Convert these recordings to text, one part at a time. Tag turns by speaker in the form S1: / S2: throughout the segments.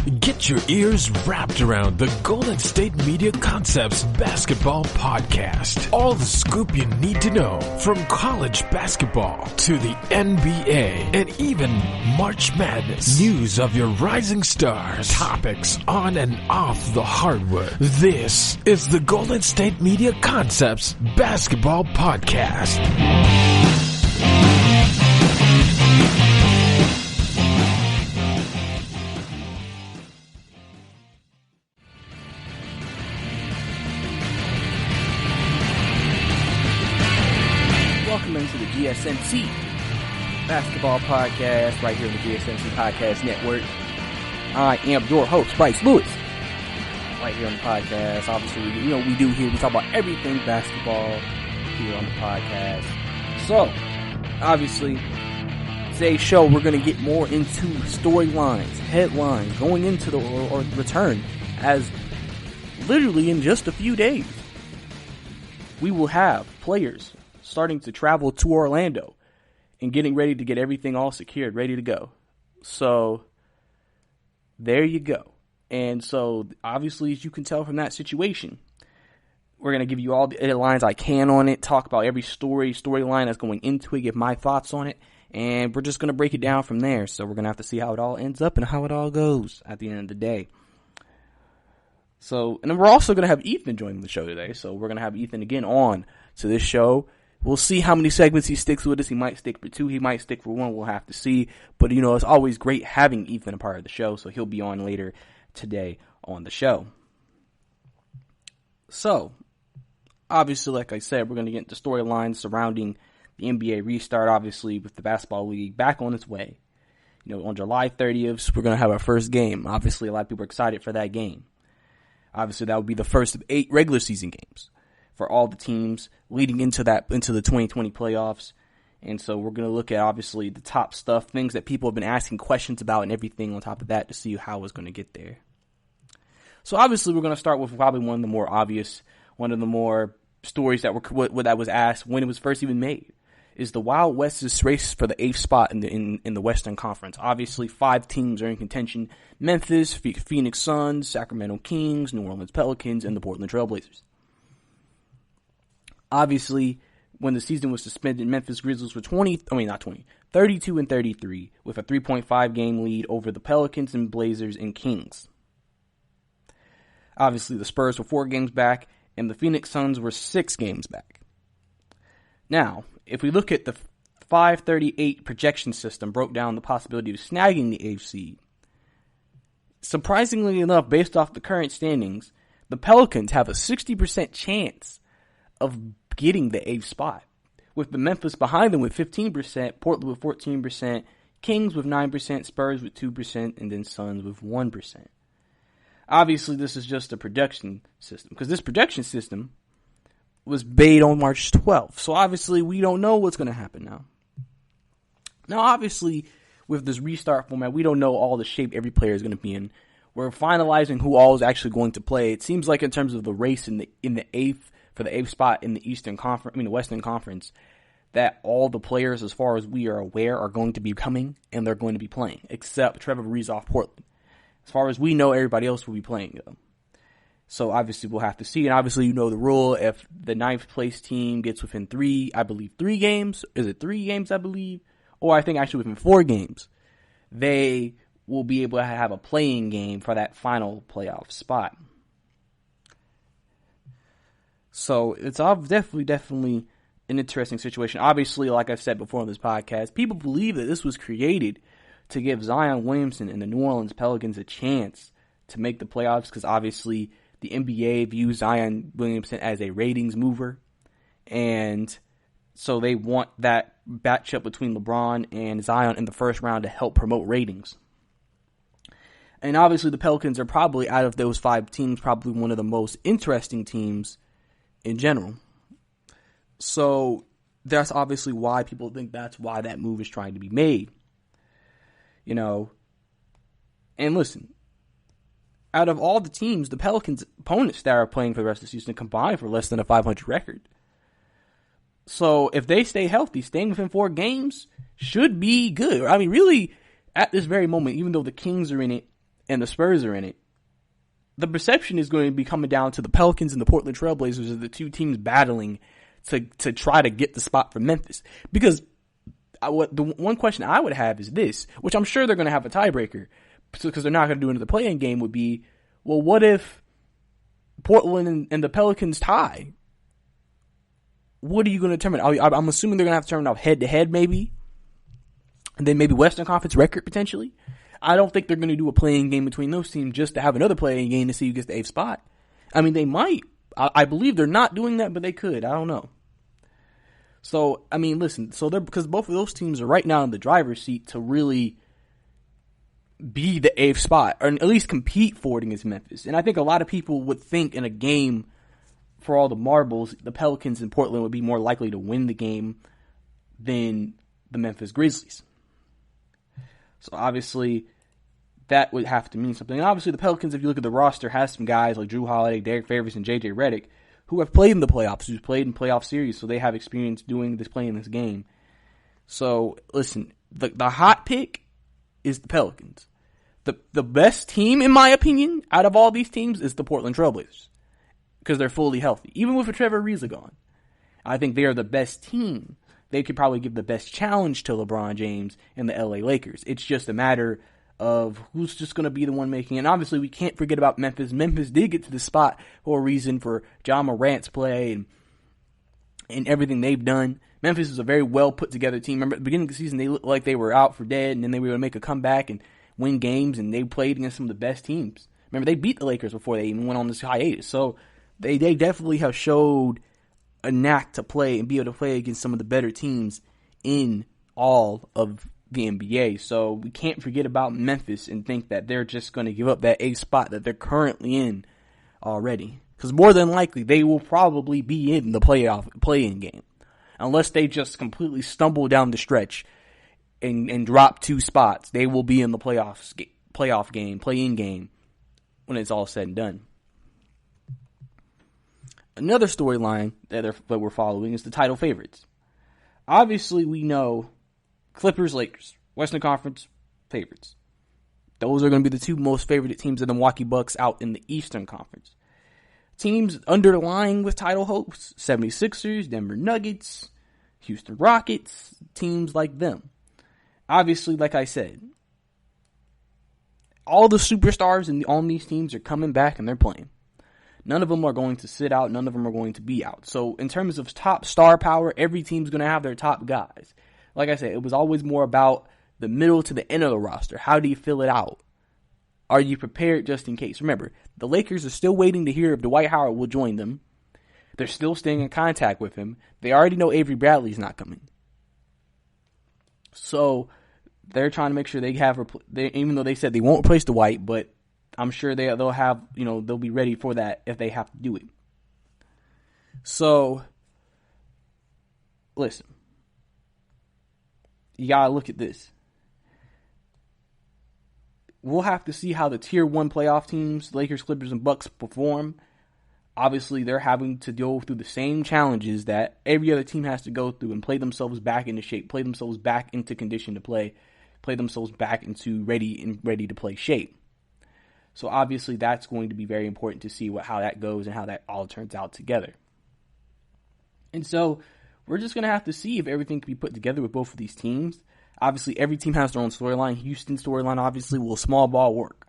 S1: Get your ears wrapped around the Golden State Media Concepts Basketball Podcast. All the scoop you need to know, from college basketball to the NBA and even March Madness. News of your rising stars, topics on and off the hardwood. This is the Golden State Media Concepts Basketball Podcast.
S2: Welcome into the GSMC Basketball Podcast right here on the GSMC Podcast Network. I am your host, Brice Lewis, right here on the podcast. Obviously, you know what we do here. We talk about everything basketball here on the podcast. So, obviously, today's show, we're going to get more into storylines, headlines, going into the or return, as literally in just a few days, we will have players starting to travel to Orlando and getting ready to get everything all secured, ready to go. So, there you go. And so, obviously, as you can tell from that situation, we're going to give you all the headlines I can on it, talk about every storyline that's going into it, give my thoughts on it, and we're just going to break it down from there. So, we're going to have to see how it all ends up and how it all goes at the end of the day. So, and then we're also going to have Ethan joining the show today. So, we're going to have Ethan again on to this show. We'll see how many segments he sticks with us. He might stick for 2. He might stick for 1. We'll have to see. But, you know, it's always great having Ethan a part of the show. So he'll be on later today on the show. So, obviously, like I said, we're going to get into storylines surrounding the NBA restart, obviously, with the basketball league back on its way. You know, on July 30th, we're going to have our first game. Obviously, a lot of people are excited for that game. Obviously, that would be the first of 8 regular season games for all the teams leading into the 2020 playoffs. And so we're going to look at, obviously, the top stuff, things that people have been asking questions about and everything on top of that to see how it's going to get there. So obviously we're going to start with probably one of the more obvious, one of the more stories that was asked when it was first even made, is the Wild West's race for the 8th spot in the Western Conference. Obviously 5 teams are in contention: Memphis, Phoenix Suns, Sacramento Kings, New Orleans Pelicans, and the Portland Trail Blazers. Obviously, when the season was suspended, Memphis Grizzlies were 32-33 with a 3.5 game lead over the Pelicans and Blazers and Kings. Obviously, the Spurs were 4 games back, and the Phoenix Suns were 6 games back. Now, if we look at the 538 projection system, broke down the possibility of snagging the 8th seed. Surprisingly enough, based off the current standings, the Pelicans have a 60% chance of getting the 8th spot, with the Memphis behind them with 15%, Portland with 14%, Kings with 9%, Spurs with 2%, and then Suns with 1%. Obviously, this is just a projection system, because this projection system was made on March 12th. So obviously, we don't know what's going to happen now. Now, obviously, with this restart format, we don't know all the shape every player is going to be in. We're finalizing who all is actually going to play. It seems like in terms of the race in the 8th, for the 8th spot in the the Western Conference, that all the players, as far as we are aware, are going to be coming and they're going to be playing, except Trevor Ariza off Portland. As far as we know, everybody else will be playing, though. So obviously we'll have to see, and obviously you know the rule: if the 9th place team gets within 3 games, is it 3 games, I believe, or I think actually within 4 games, they will be able to have a playing game for that final playoff spot. So it's definitely an interesting situation. Obviously, like I've said before on this podcast, people believe that this was created to give Zion Williamson and the New Orleans Pelicans a chance to make the playoffs, because obviously the NBA views Zion Williamson as a ratings mover, and so they want that matchup between LeBron and Zion in the first round to help promote ratings. And obviously the Pelicans are probably, out of those 5 teams, probably one of the most interesting teams in general. So that's obviously why people think that's why that move is trying to be made. You know, and listen, out of all the teams, the Pelicans' opponents that are playing for the rest of the season combined for less than a 500 record. So if they stay healthy, staying within 4 games should be good. I mean, really, at this very moment, even though the Kings are in it and the Spurs are in it, the perception is going to be coming down to the Pelicans and the Portland Trailblazers as the two teams battling to try to get the spot for Memphis. Because the one question I would have is this, which I'm sure they're going to have a tiebreaker because they're not going to do another play-in game, would be, well, what if Portland and the Pelicans tie? What are you going to determine? I'm assuming they're going to have to determine off head-to-head maybe, and then maybe Western Conference record potentially. I don't think they're going to do a play-in game between those teams just to have another play-in game to see who gets the 8th spot. I mean, they might. I believe they're not doing that, but they could. I don't know. So, I mean, listen. Because both of those teams are right now in the driver's seat to really be the 8th spot, or at least compete for it against Memphis. And I think a lot of people would think in a game for all the marbles, the Pelicans and Portland would be more likely to win the game than the Memphis Grizzlies. So obviously, that would have to mean something. And obviously, the Pelicans, if you look at the roster, has some guys like Drew Holiday, Derek Favors, and JJ Redick, who have played in the playoffs, who's played in playoff series, so they have experience playing this game. So, listen, the hot pick is the Pelicans. The best team, in my opinion, out of all these teams is the Portland Trailblazers, because they're fully healthy, even with Trevor Ariza gone. I think they are the best team. They could probably give the best challenge to LeBron James and the LA Lakers. It's just a matter of who's just going to be the one making it. And obviously, we can't forget about Memphis. Memphis did get to the spot for a reason, for John Morant's play and everything they've done. Memphis is a very well put together team. Remember, at the beginning of the season, they looked like they were out for dead, and then they were going to make a comeback and win games, and they played against some of the best teams. Remember, they beat the Lakers before they even went on this hiatus. So they definitely have showed a knack to play and be able to play against some of the better teams in all of the NBA. So we can't forget about Memphis and think that they're just going to give up that 8th spot that they're currently in already. Because more than likely, they will probably be in the play-in game. Unless they just completely stumble down the stretch and drop 2 spots, they will be in the play-in game when it's all said and done. Another storyline that we're following is the title favorites. Obviously, we know Clippers, Lakers, Western Conference favorites. Those are going to be the 2 most favored teams of the Milwaukee Bucks out in the Eastern Conference. Teams underlying with title hopes, 76ers, Denver Nuggets, Houston Rockets, teams like them. Obviously, like I said, all the superstars on these teams are coming back and they're playing. None of them are going to sit out. None of them are going to be out. So in terms of top star power, every team's going to have their top guys. Like I said, it was always more about the middle to the end of the roster. How do you fill it out? Are you prepared just in case? Remember, the Lakers are still waiting to hear if Dwight Howard will join them. They're still staying in contact with him. They already know Avery Bradley's not coming. So they're trying to make sure they have, even though they said they won't replace Dwight, but I'm sure they'll have, they'll be ready for that if they have to do it. So, listen, you gotta look at this. We'll have to see how the Tier 1 playoff teams, Lakers, Clippers, and Bucks, perform. Obviously, they're having to go through the same challenges that every other team has to go through and play themselves back into shape, play themselves back into condition to play themselves back into ready to play shape. So obviously, that's going to be very important to see how that goes and how that all turns out together. And so we're just going to have to see if everything can be put together with both of these teams. Obviously, every team has their own storyline. Houston's storyline, obviously, will small ball work.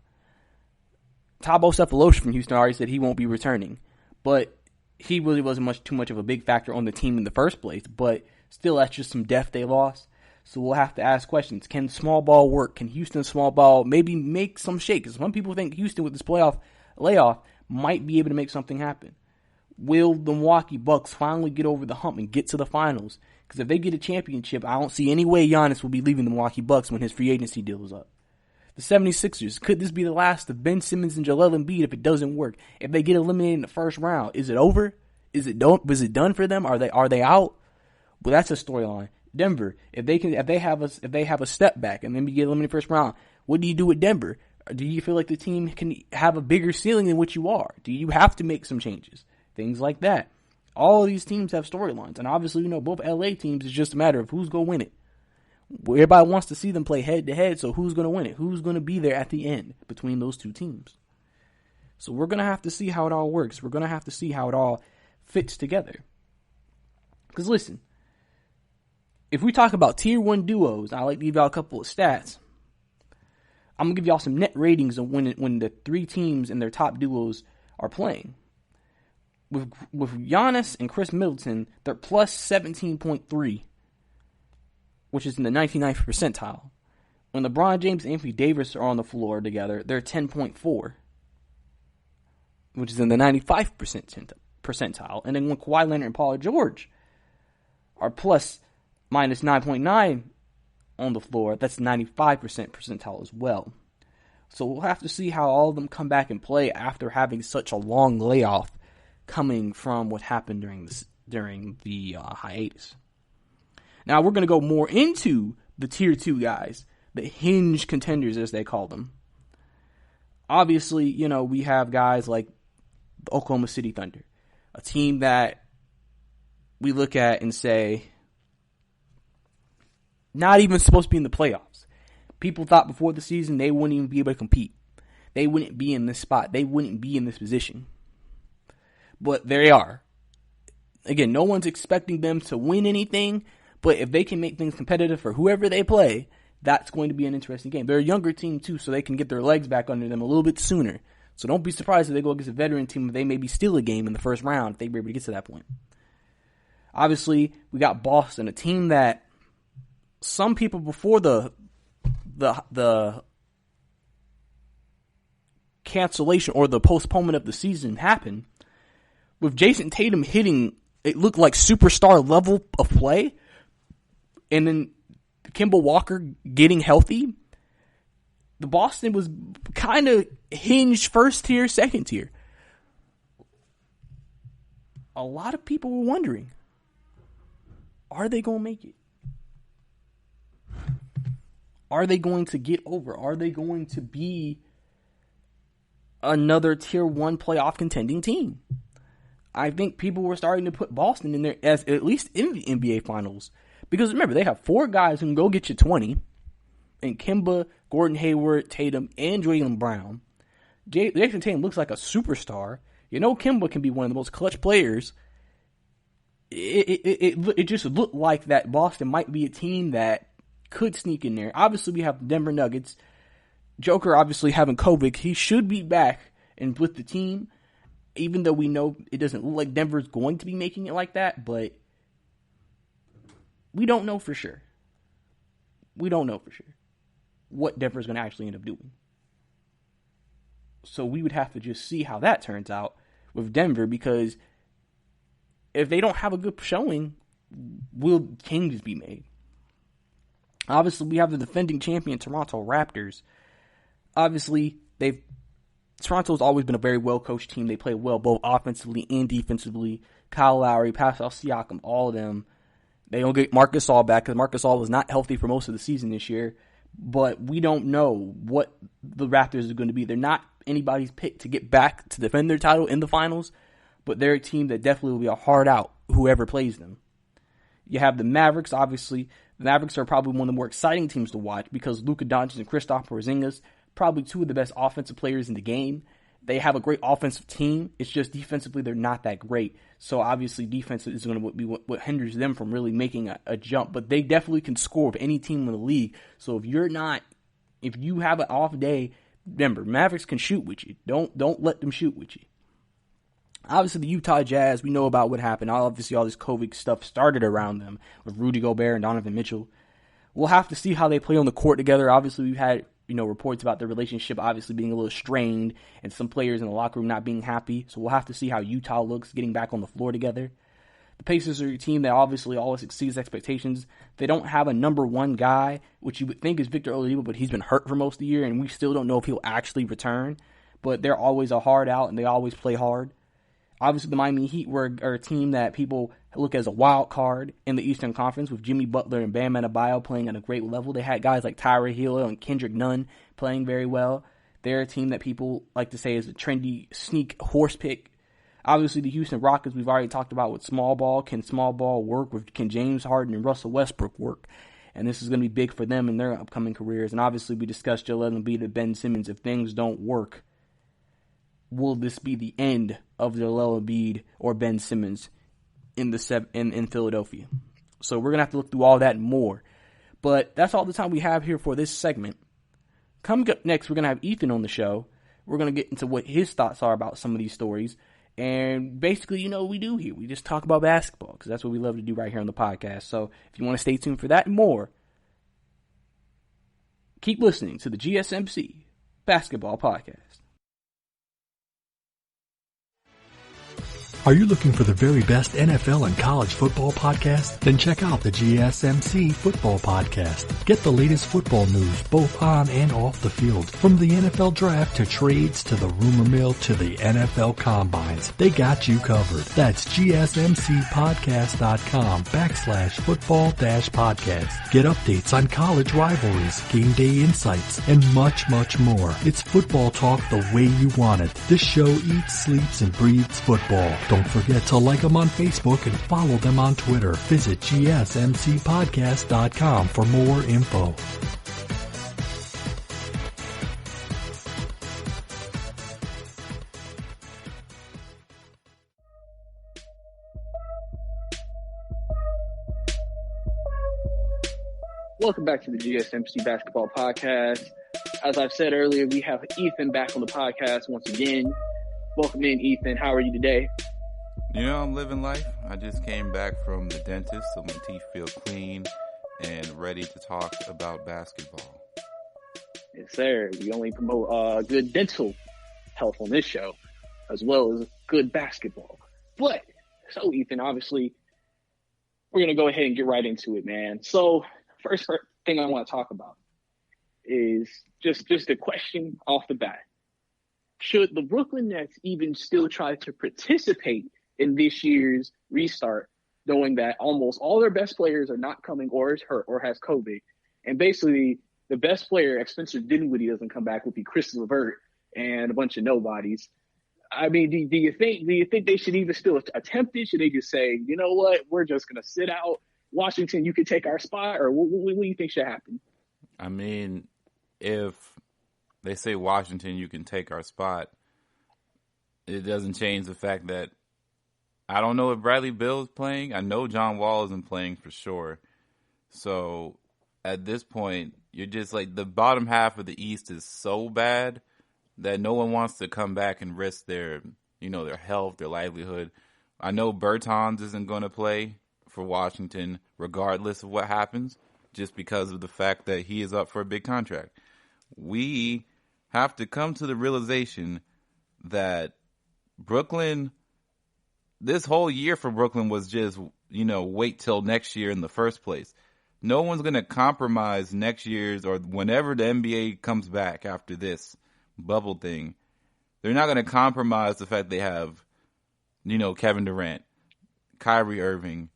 S2: Thabo Sefolosha from Houston already said he won't be returning. But he really wasn't too much of a big factor on the team in the first place. But still, that's just some depth they lost. So we'll have to ask questions. Can small ball work? Can Houston's small ball maybe make some shake? Because some people think Houston, with this playoff layoff, might be able to make something happen. Will the Milwaukee Bucks finally get over the hump and get to the finals? Because if they get a championship, I don't see any way Giannis will be leaving the Milwaukee Bucks when his free agency deal is up. The 76ers, could this be the last of Ben Simmons and Joel Embiid if it doesn't work? If they get eliminated in the first round, is it over? Was it done for them? Are they out? Well, that's a storyline. Denver, if they have a step back and then we get eliminated first round, what do you do with Denver? Do you feel like the team can have a bigger ceiling than what you are? Do you have to make some changes? Things like that. All of these teams have storylines, and obviously, both LA teams, it's just a matter of who's going to win it. Everybody wants to see them play head-to-head, so who's going to win it? Who's going to be there at the end between those two teams? So we're going to have to see how it all works. We're going to have to see how it all fits together. Because listen, if we talk about Tier 1 duos, I like to give y'all a couple of stats. I'm going to give y'all some net ratings of when the three teams and their top duos are playing. With Giannis and Chris Middleton, they're plus 17.3, which is in the 99th percentile. When LeBron James and Anthony Davis are on the floor together, they're 10.4, which is in the 95th percentile. And then when Kawhi Leonard and Paul George are plus minus 9.9 on the floor, that's 95% percentile as well. So we'll have to see how all of them come back and play after having such a long layoff coming from what happened during the hiatus. Now we're going to go more into the Tier 2 guys, the hinge contenders as they call them. Obviously, we have guys like the Oklahoma City Thunder, a team that we look at and say, not even supposed to be in the playoffs. People thought before the season they wouldn't even be able to compete. They wouldn't be in this spot. They wouldn't be in this position. But there they are. Again, no one's expecting them to win anything, but if they can make things competitive for whoever they play, that's going to be an interesting game. They're a younger team too, so they can get their legs back under them a little bit sooner. So don't be surprised if they go against a veteran team, they maybe steal a game in the first round if they were able to get to that point. Obviously, we got Boston, a team that some people before the cancellation or the postponement of the season happened, with Jason Tatum hitting, it looked like superstar level of play, and then Kemba Walker getting healthy, the Boston was kind of hinged first tier, second tier. A lot of people were wondering, are they going to make it? Are they going to get over? Are they going to be another Tier 1 playoff contending team? I think people were starting to put Boston in there as at least in the NBA Finals. Because remember, they have four guys who can go get you 20. And Kemba, Gordon Hayward, Tatum, and Jaylen Brown. Jason Tatum looks like a superstar. Kemba can be one of the most clutch players. It just looked like that Boston might be a team that could sneak in there. Obviously, we have Denver Nuggets. Joker obviously having COVID. He should be back and with the team, even though we know it doesn't look like Denver's going to be making it like that, but we don't know for sure. We don't know for sure what Denver's going to actually end up doing. So we would have to just see how that turns out with Denver, because if they don't have a good showing, will changes be made? Obviously, we have the defending champion Toronto Raptors. Obviously, Toronto's always been a very well-coached team. They play well both offensively and defensively. Kyle Lowry, Pascal Siakam, all of them. They don't get Marc Gasol back because Marc Gasol was not healthy for most of the season this year. But we don't know what the Raptors are going to be. They're not anybody's pick to get back to defend their title in the finals, but they're a team that definitely will be a hard out, whoever plays them. You have the Mavericks, obviously. The Mavericks are probably one of the more exciting teams to watch because Luka Doncic and Kristaps Porzingis, probably two of the best offensive players in the game. They have a great offensive team. It's just defensively they're not that great. So obviously defense is going to be what hinders them from really making a jump. But they definitely can score with any team in the league. So if you have an off day, remember, Mavericks can shoot with you. Don't let them shoot with you. Obviously, the Utah Jazz, we know about what happened. Obviously, all this COVID stuff started around them with Rudy Gobert and Donovan Mitchell. We'll have to see how they play on the court together. Obviously, we've had reports about their relationship obviously being a little strained and some players in the locker room not being happy. So we'll have to see how Utah looks getting back on the floor together. The Pacers are a team that obviously always exceeds expectations. They don't have a number one guy, which you would think is Victor Oladipo, but he's been hurt for most of the year, and we still don't know if he'll actually return. But they're always a hard out, and they always play hard. Obviously, the Miami Heat are a team that people look as a wild card in the Eastern Conference with Jimmy Butler and Bam Adebayo playing at a great level. They had guys like Tyra Hill and Kendrick Nunn playing very well. They're a team that people like to say is a trendy sneak horse pick. Obviously, the Houston Rockets, we've already talked about with small ball. Can small ball work? Can James Harden and Russell Westbrook work? And this is going to be big for them in their upcoming careers. And obviously, we discussed Joel Embiid and Ben Simmons. If things don't work, will this be the end of Joel Embiid or Ben Simmons in Philadelphia? So we're going to have to look through all that and more. But that's all the time we have here for this segment. Coming up next, we're going to have Ethan on the show. We're going to get into what his thoughts are about some of these stories. And basically, you know what we do here. We just talk about basketball because that's what we love to do right here on the podcast. So if you want to stay tuned for that and more, keep listening to the GSMC Basketball Podcast.
S3: Are you looking for the very best NFL and college football podcast? Then check out the GSMC Football Podcast. Get the latest football news both on and off the field. From the NFL Draft to trades to the rumor mill to the NFL Combines. They got you covered. That's GSMCpodcast.com/football-podcast. Get updates on college rivalries, game day insights, and much, much more. It's football talk the way you want it. This show eats, sleeps, and breathes football. Don't forget to like them on Facebook and follow them on Twitter. Visit GSMCpodcast.com for more info.
S2: Welcome back to the GSMC Basketball Podcast. As I've said earlier, we have Ethan back on the podcast once again. Welcome in, Ethan. How are you today?
S4: You know, I'm living life. I just came back from the dentist, so my teeth feel clean and ready to talk about basketball.
S2: Yes, sir. We only promote good dental health on this show, as well as good basketball. But, so Ethan, obviously, we're going to go ahead and get right into it, man. So, first thing I want to talk about is just a question off the bat. Should the Brooklyn Nets even still try to participate in this year's restart, knowing that almost all their best players are not coming or is hurt or has COVID? And basically, the best player, if Spencer Dinwiddie doesn't come back, would be Chris LeVert and a bunch of nobodies. I mean, do you think they should even still attempt it? Should they just say, you know what, we're just going to sit out Washington, you can take our spot? Or what do you think should happen?
S4: I mean, if they say Washington, you can take our spot, it doesn't change the fact that I don't know if Bradley Beal is playing. I know John Wall isn't playing for sure. So at this point, you're just like, the bottom half of the East is so bad that no one wants to come back and risk their health, their livelihood. I know Bertans isn't going to play for Washington regardless of what happens, just because of the fact that he is up for a big contract. We have to come to the realization that Brooklyn, this whole year for Brooklyn was just, wait till next year in the first place. No one's going to compromise next year's or whenever the NBA comes back after this bubble thing. They're not going to compromise the fact they have, Kevin Durant, Kyrie Irving.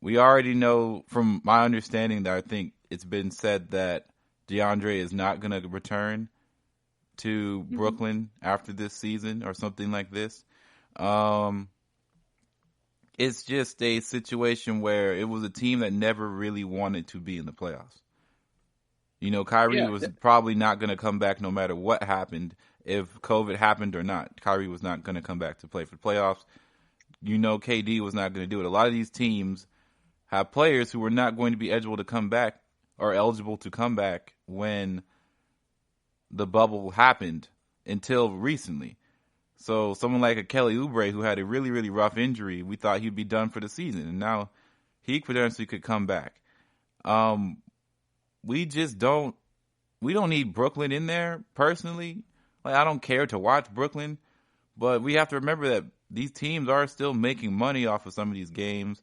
S4: We already know from my understanding that I think it's been said that DeAndre is not going to return to Brooklyn after this season or something like this. It's just a situation where it was a team that never really wanted to be in the playoffs. Kyrie was probably not going to come back no matter what happened. If COVID happened or not, Kyrie was not going to come back to play for the playoffs. KD was not going to do it. A lot of these teams have players who were not going to be eligible to come back when the bubble happened until recently. So someone like a Kelly Oubre who had a really, really rough injury, we thought he'd be done for the season, and now he potentially could come back. We don't need Brooklyn in there personally. Like, I don't care to watch Brooklyn, but we have to remember that these teams are still making money off of some of these games.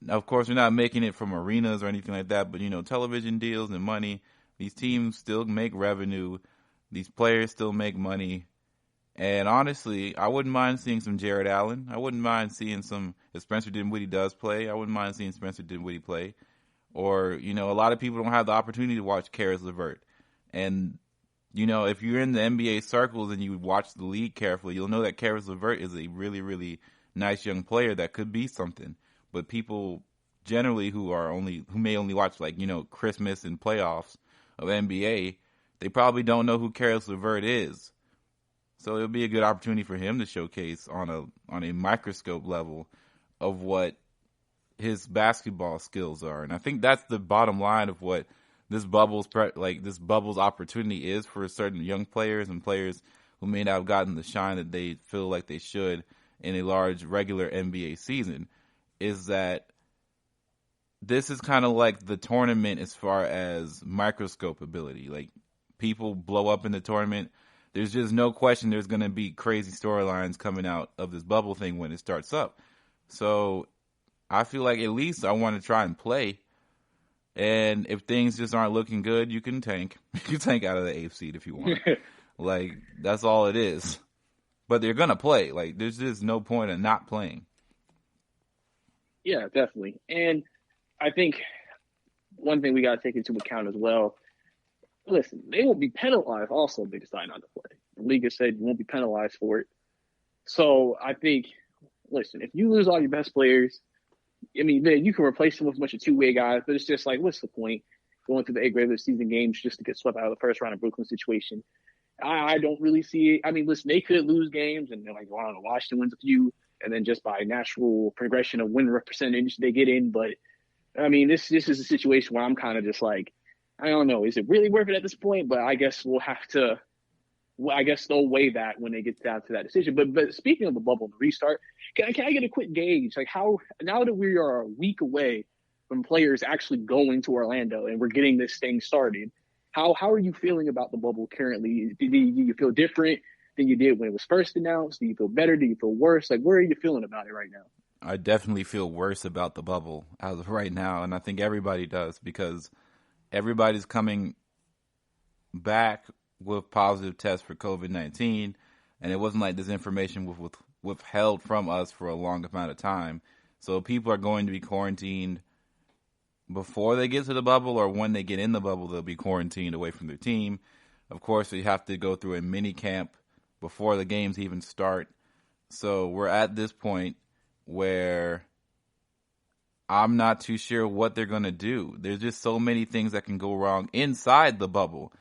S4: Now, of course, we're not making it from arenas or anything like that, but, television deals and money, these teams still make revenue. These players still make money. And honestly, I wouldn't mind seeing some Jared Allen. I wouldn't mind seeing if Spencer Dinwiddie does play, I wouldn't mind seeing Spencer Dinwiddie play. Or, a lot of people don't have the opportunity to watch Caris LeVert. And, if you're in the NBA circles and you watch the league carefully, you'll know that Caris LeVert is a really, really nice young player that could be something. But people generally who may only watch like, Christmas and playoffs of NBA, they probably don't know who Karis LeVert is. So it'll be a good opportunity for him to showcase on a microscope level of what his basketball skills are. And I think that's the bottom line of what this bubble's opportunity is for certain young players and players who may not have gotten the shine that they feel like they should in a large regular NBA season, is that this is kind of like the tournament as far as microscope ability. Like, people blow up in the tournament. There's just no question there's going to be crazy storylines coming out of this bubble thing when it starts up. So I feel like at least I want to try and play. And if things just aren't looking good, you can tank. You can tank out of the 8th seed if you want. Like, that's all it is. But they're going to play. Like, there's just no point in not playing.
S5: Yeah, definitely. And I think one thing we got to take into account as well, listen, they won't be penalized also if they decide not to play. The league has said you won't be penalized for it. So I think, listen, if you lose all your best players, I mean, then you can replace them with a bunch of two-way guys, but it's just like, what's the point going through the 8 regular season games just to get swept out of the first round of Brooklyn situation? I don't really see it. I mean, listen, they could lose games and like, I don't know, Washington wins a few, and then just by natural progression of win percentage, they get in. But I mean, this is a situation where I'm kind of just like, I don't know, is it really worth it at this point? But I guess we'll have to. I guess they'll weigh that when they get down to that decision. But speaking of the bubble and the restart, can I get a quick gauge? Like, how, now that we are a week away from players actually going to Orlando and we're getting this thing started, how are you feeling about the bubble currently? Do you feel different than you did when it was first announced? Do you feel better? Do you feel worse? Like, where are you feeling about it right now?
S4: I definitely feel worse about the bubble as of right now, and I think everybody does, because everybody's coming back with positive tests for COVID-19, and it wasn't like this information was withheld from us for a long amount of time. So people are going to be quarantined before they get to the bubble, or when they get in the bubble, they'll be quarantined away from their team. Of course, they have to go through a mini camp before the games even start. So we're at this point where I'm not too sure what they're going to do. There's just so many things that can go wrong inside the bubble.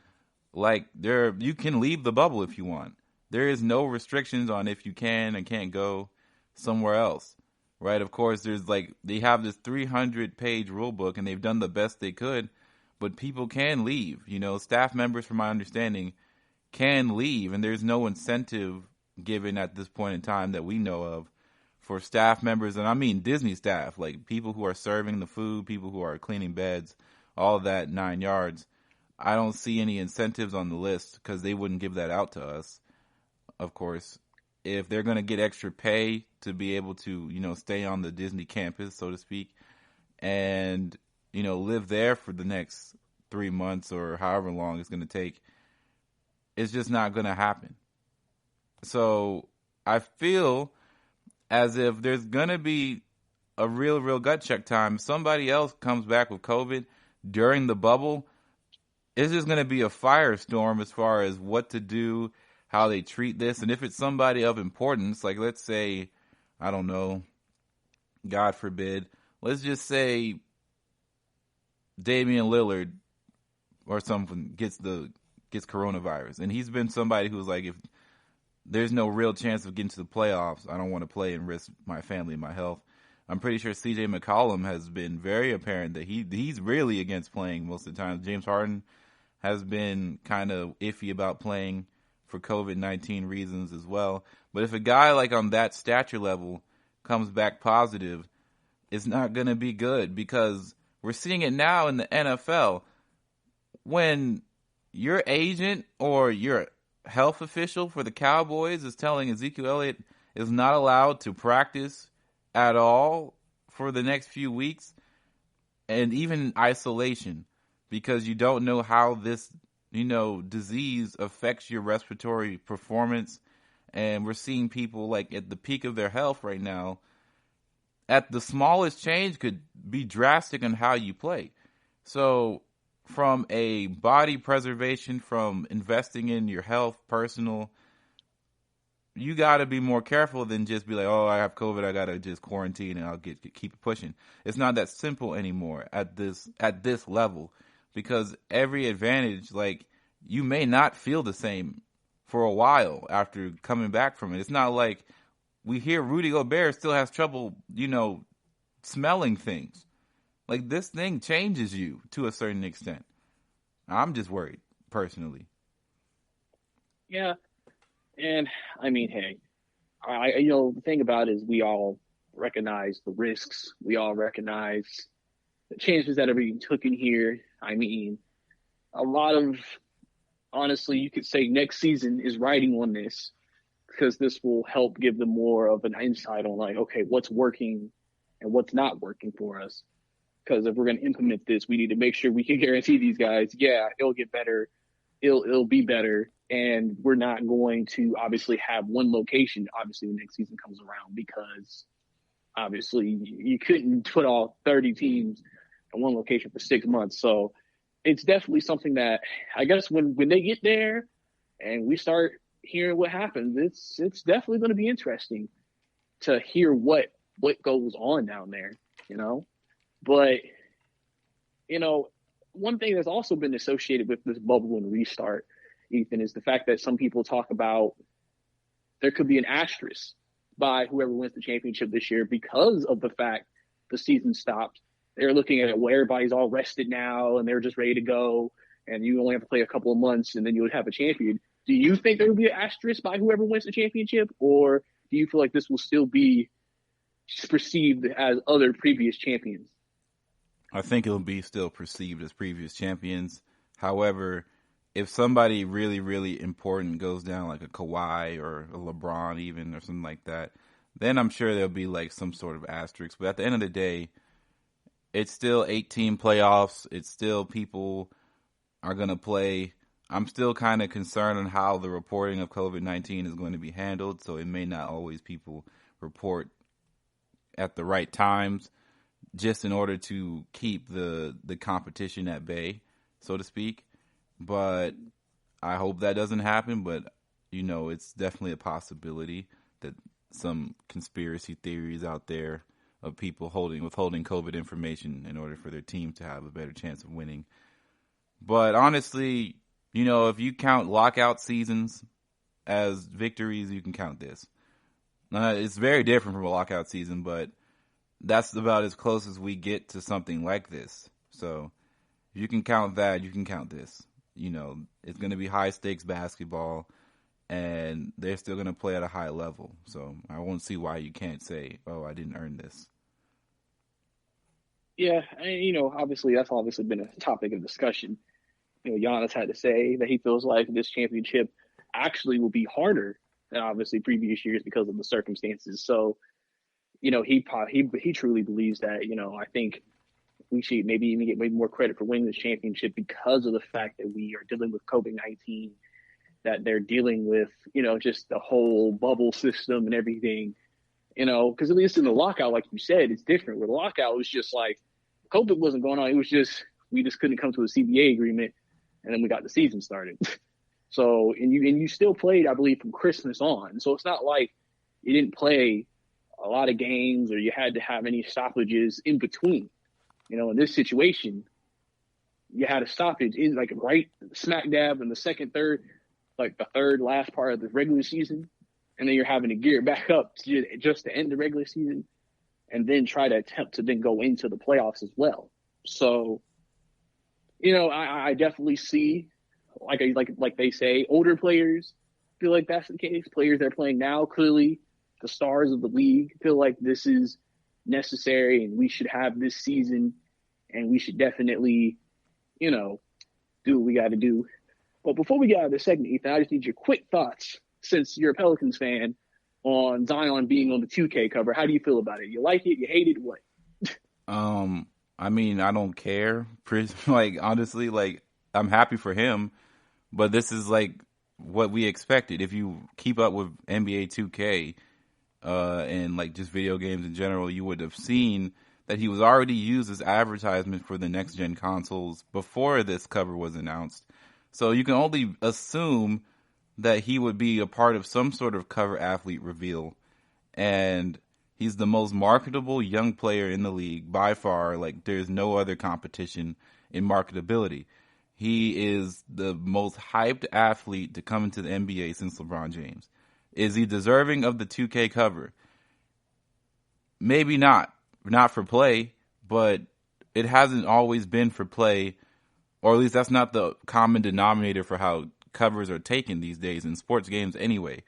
S4: Like, you can leave the bubble if you want. There is no restrictions on if you can and can't go somewhere else, right? Of course, they have this 300-page rule book, and they've done the best they could, but people can leave. Staff members, from my understanding, can leave, and there's no incentive given at this point in time that we know of for staff members, and I mean Disney staff, like people who are serving the food, people who are cleaning beds, all that 9 yards. I don't see any incentives on the list because they wouldn't give that out to us, of course. If they're going to get extra pay to be able to, stay on the Disney campus, so to speak, and, live there for the next 3 months or however long it's going to take, it's just not going to happen. So I feel as if there's going to be a real gut check time. If somebody else comes back with COVID during the bubble, it's just going to be a firestorm as far as what to do, how they treat this. And if it's somebody of importance, like let's say, I don't know, God forbid, let's just say Damian Lillard or something gets coronavirus. And he's been somebody who's like, if there's no real chance of getting to the playoffs, I don't want to play and risk my family and my health. I'm pretty sure CJ McCollum has been very apparent that he's really against playing most of the time. James Harden has been kind of iffy about playing for COVID-19 reasons as well. But if a guy like on that stature level comes back positive, it's not going to be good, because we're seeing it now in the NFL. When your agent or your health official for the Cowboys is telling Ezekiel Elliott is not allowed to practice at all for the next few weeks, and even in isolation, because you don't know how this, disease affects your respiratory performance. And we're seeing people like at the peak of their health right now, at the smallest change could be drastic in how you play. So from a body preservation, from investing in your health, personal, you got to be more careful than just be like, oh, I have COVID, I got to just quarantine and I'll keep pushing. It's not that simple anymore at this level, because every advantage, like, you may not feel the same for a while after coming back from it. It's not like we hear Rudy Gobert still has trouble, smelling things. Like, this thing changes you to a certain extent. I'm just worried, personally.
S5: Yeah. And I mean, hey, the thing about it is we all recognize the risks. We all recognize the chances that are being taken here. I mean, a lot of, honestly, you could say next season is riding on this, because this will help give them more of an insight on, like, okay, what's working and what's not working for us. Because if we're going to implement this, we need to make sure we can guarantee these guys, yeah, it'll get better. It'll be better. And we're not going to obviously have one location, obviously, when next season comes around, because obviously you couldn't put all 30 teams in one location for 6 months. So it's definitely something that I guess when they get there and we start hearing what happens, it's definitely going to be interesting to hear what goes on down there, But, one thing that's also been associated with this bubble and restart, Ethan, is the fact that some people talk about there could be an asterisk by whoever wins the championship this year because of the fact the season stopped. They're looking at it where everybody's all rested now and they're just ready to go, and you only have to play a couple of months and then you would have a champion. Do you think there will be an asterisk by whoever wins the championship, or do you feel like this will still be perceived as other previous champions?
S4: I think it'll be still perceived as previous champions. However, if somebody really, really important goes down, like a Kawhi or a LeBron even, or something like that, then I'm sure there'll be like some sort of asterisk. But at the end of the day, it's still 8-team playoffs. It's still people are going to play. I'm still kind of concerned on how the reporting of COVID-19 is going to be handled. So it may not always people report at the right times, just in order to keep the competition at bay, so to speak. But I hope that doesn't happen. But, it's definitely a possibility that some conspiracy theories out there of people withholding COVID information in order for their team to have a better chance of winning. But honestly, if you count lockout seasons as victories, you can count this. It's very different from a lockout season, but that's about as close as we get to something like this. So if you can count that, you can count this. It's going to be high stakes basketball, and they're still going to play at a high level. So I won't see why you can't say, oh, I didn't earn this.
S5: Yeah, and, obviously that's been a topic of discussion. Giannis had to say that he feels like this championship actually will be harder than obviously previous years because of the circumstances. So, he truly believes that. I think we should maybe even get more credit for winning this championship because of the fact that we are dealing with COVID-19, that they're dealing with, just the whole bubble system and everything, because at least in the lockout, like you said, it's different. With the lockout, it was just like COVID wasn't going on. It was just, we just couldn't come to a CBA agreement, and then we got the season started. So, and you still played, I believe, from Christmas on. So it's not like you didn't play a lot of games or you had to have any stoppages in between. In this situation, you had a stoppage in like right smack dab in the third last part of the regular season. And then you're having to gear it back up just to end the regular season and then try to attempt to then go into the playoffs as well. So, I definitely see, like they say, older players feel like that's the case. Players that are playing now, clearly the stars of the league, feel like this is necessary and we should have this season and we should definitely, do what we got to do. But before we get out of this segment, Ethan, I just need your quick thoughts, since you're a Pelicans fan, on Zion being on the 2K cover. How do you feel about it? You like it? You hate it? What?
S4: I mean, I don't care. Honestly, I'm happy for him, but this is what we expected. If you keep up with NBA 2K and just video games in general, you would have seen that he was already used as advertisement for the next gen consoles before this cover was announced. So you can only assume that he would be a part of some sort of cover athlete reveal. And he's the most marketable young player in the league by far. Like, there's no other competition in marketability. He is the most hyped athlete to come into the NBA since LeBron James. Is he deserving of the 2K cover? Maybe not. Not for play, but it hasn't always been for play, or at least that's not the common denominator for how covers are taken these days in sports games anyway.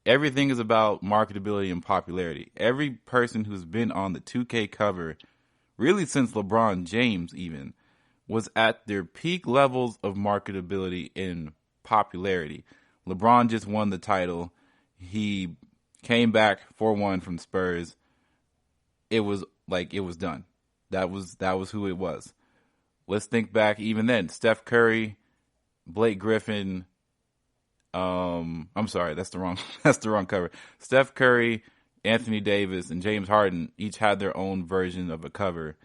S4: Everything is about marketability and popularity. Every person who's been on the 2K cover, really since LeBron James even, was at their peak levels of marketability and popularity. LeBron just won the title. He came back 4-1 from Spurs. It was done. That was who it was. Let's think back even then. Steph Curry, Blake Griffin, I'm sorry, that's the wrong cover. Steph Curry, Anthony Davis, and James Harden each had their own version of a cover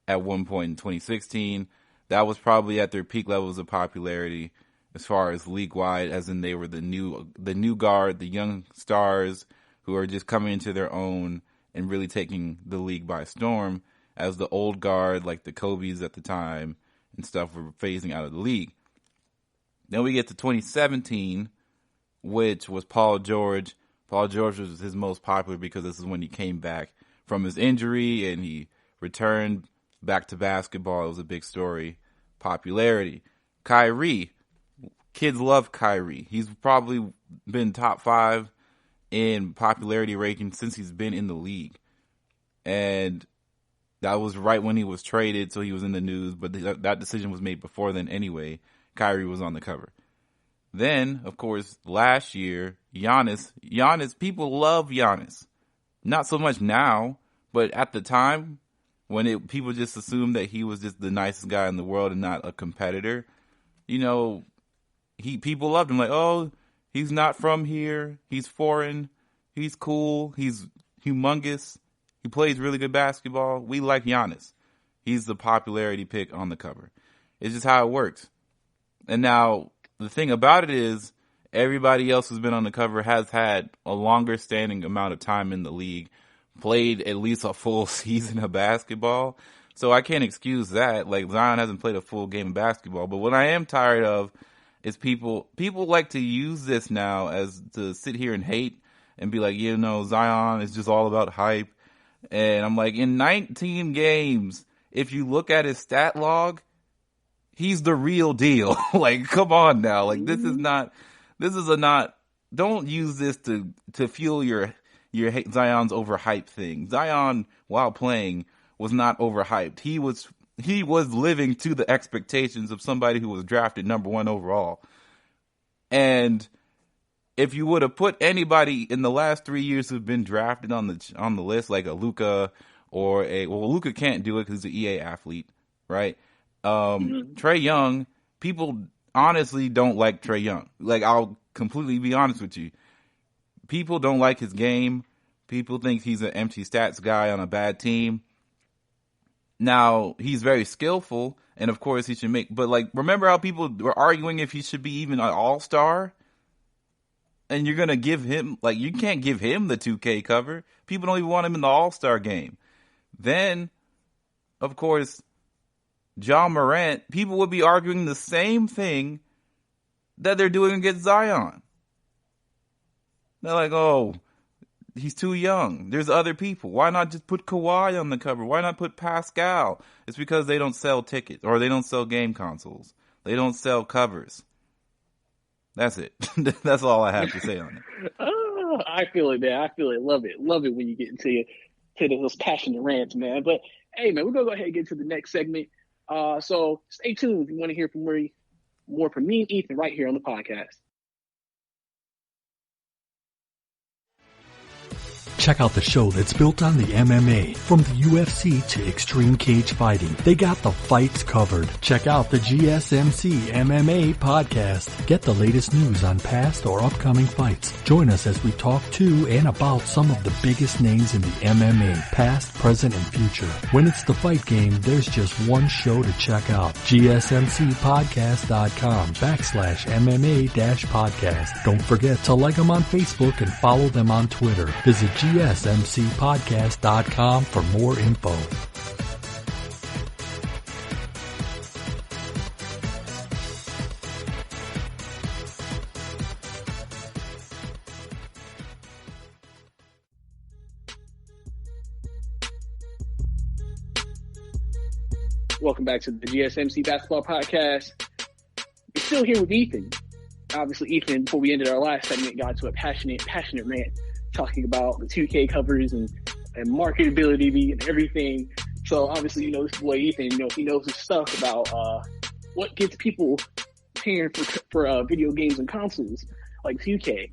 S4: at one point in 2016. That was probably at their peak levels of popularity as far as league-wide, as in they were the new guard, the young stars who are just coming into their own and really taking the league by storm, as the old guard, like the Kobe's at the time and stuff, were phasing out of the league. Then we get to 2017, which was Paul George. Paul George was his most popular because this is when he came back from his injury and he returned back to basketball. It was a big story. Popularity. Kyrie. Kids love Kyrie. He's probably been top 5 in popularity ranking since he's been in the league. And that was right when he was traded, so he was in the news. But that decision was made before then anyway. Kyrie was on the cover. Then, of course, last year, Giannis, people love Giannis. Not so much now, but at the time, when people just assumed that he was just the nicest guy in the world and not a competitor, people loved him. Like, oh, he's not from here. He's foreign. He's cool. He's humongous. He plays really good basketball. We like Giannis. He's the popularity pick on the cover. It's just how it works. And now the thing about it is everybody else who's been on the cover has had a longer standing amount of time in the league, played at least a full season of basketball. So I can't excuse that. Like, Zion hasn't played a full game of basketball. But what I am tired of is people like to use this now as to sit here and hate and be like, Zion is just all about hype. And I'm like, in 19 games, if you look at his stat log, he's the real deal. Like, come on now. Like, this is not, don't use this to fuel your Zion's overhyped thing. Zion, while playing, was not overhyped. He was living to the expectations of somebody who was drafted number 1 overall. And if you would have put anybody in the last 3 years who've been drafted on the list, like a Luka Luka can't do it because he's an EA athlete, right? Trae Young, people honestly don't like Trae Young. Like, I'll completely be honest with you. People don't like his game. People think he's an empty stats guy on a bad team. Now, he's very skillful, and of course he should but like, remember how people were arguing if he should be even an all-star? And you're going to give him, like, you can't give him the 2K cover. People don't even want him in the all-star game. Then, of course, John Morant, people would be arguing the same thing that they're doing against Zion. They're like, oh, he's too young. There's other people. Why not just put Kawhi on the cover? Why not put Pascal? It's because they don't sell tickets, or they don't sell game consoles. They don't sell covers. That's it. That's all I have to say on it.
S5: Oh, I feel it, man. I feel it. Love it. Love it when you get into those passionate rants, man. But, hey, man, we're going to go ahead and get to the next segment. So stay tuned if you want to hear more from me and Ethan right here on the podcast.
S3: Check out the show that's built on the MMA, from the UFC to extreme cage fighting. They got the fights covered. Check out the GSMC MMA podcast. Get the latest news on past or upcoming fights. Join us as we talk to and about some of the biggest names in the MMA, past, present, and future. When it's the fight game, there's just one show to check out. GSMCpodcast.com/MMA-podcast. Don't forget to like them on Facebook and follow them on Twitter. Visit GSMCpodcast.com for more info.
S5: Welcome back to the GSMC Basketball Podcast. We're still here with Ethan. Obviously, Ethan, before we ended our last segment, got to a passionate rant talking about the 2K covers and marketability and everything. So obviously, this boy Ethan, he knows his stuff about what gets people paying for video games and consoles like 2K.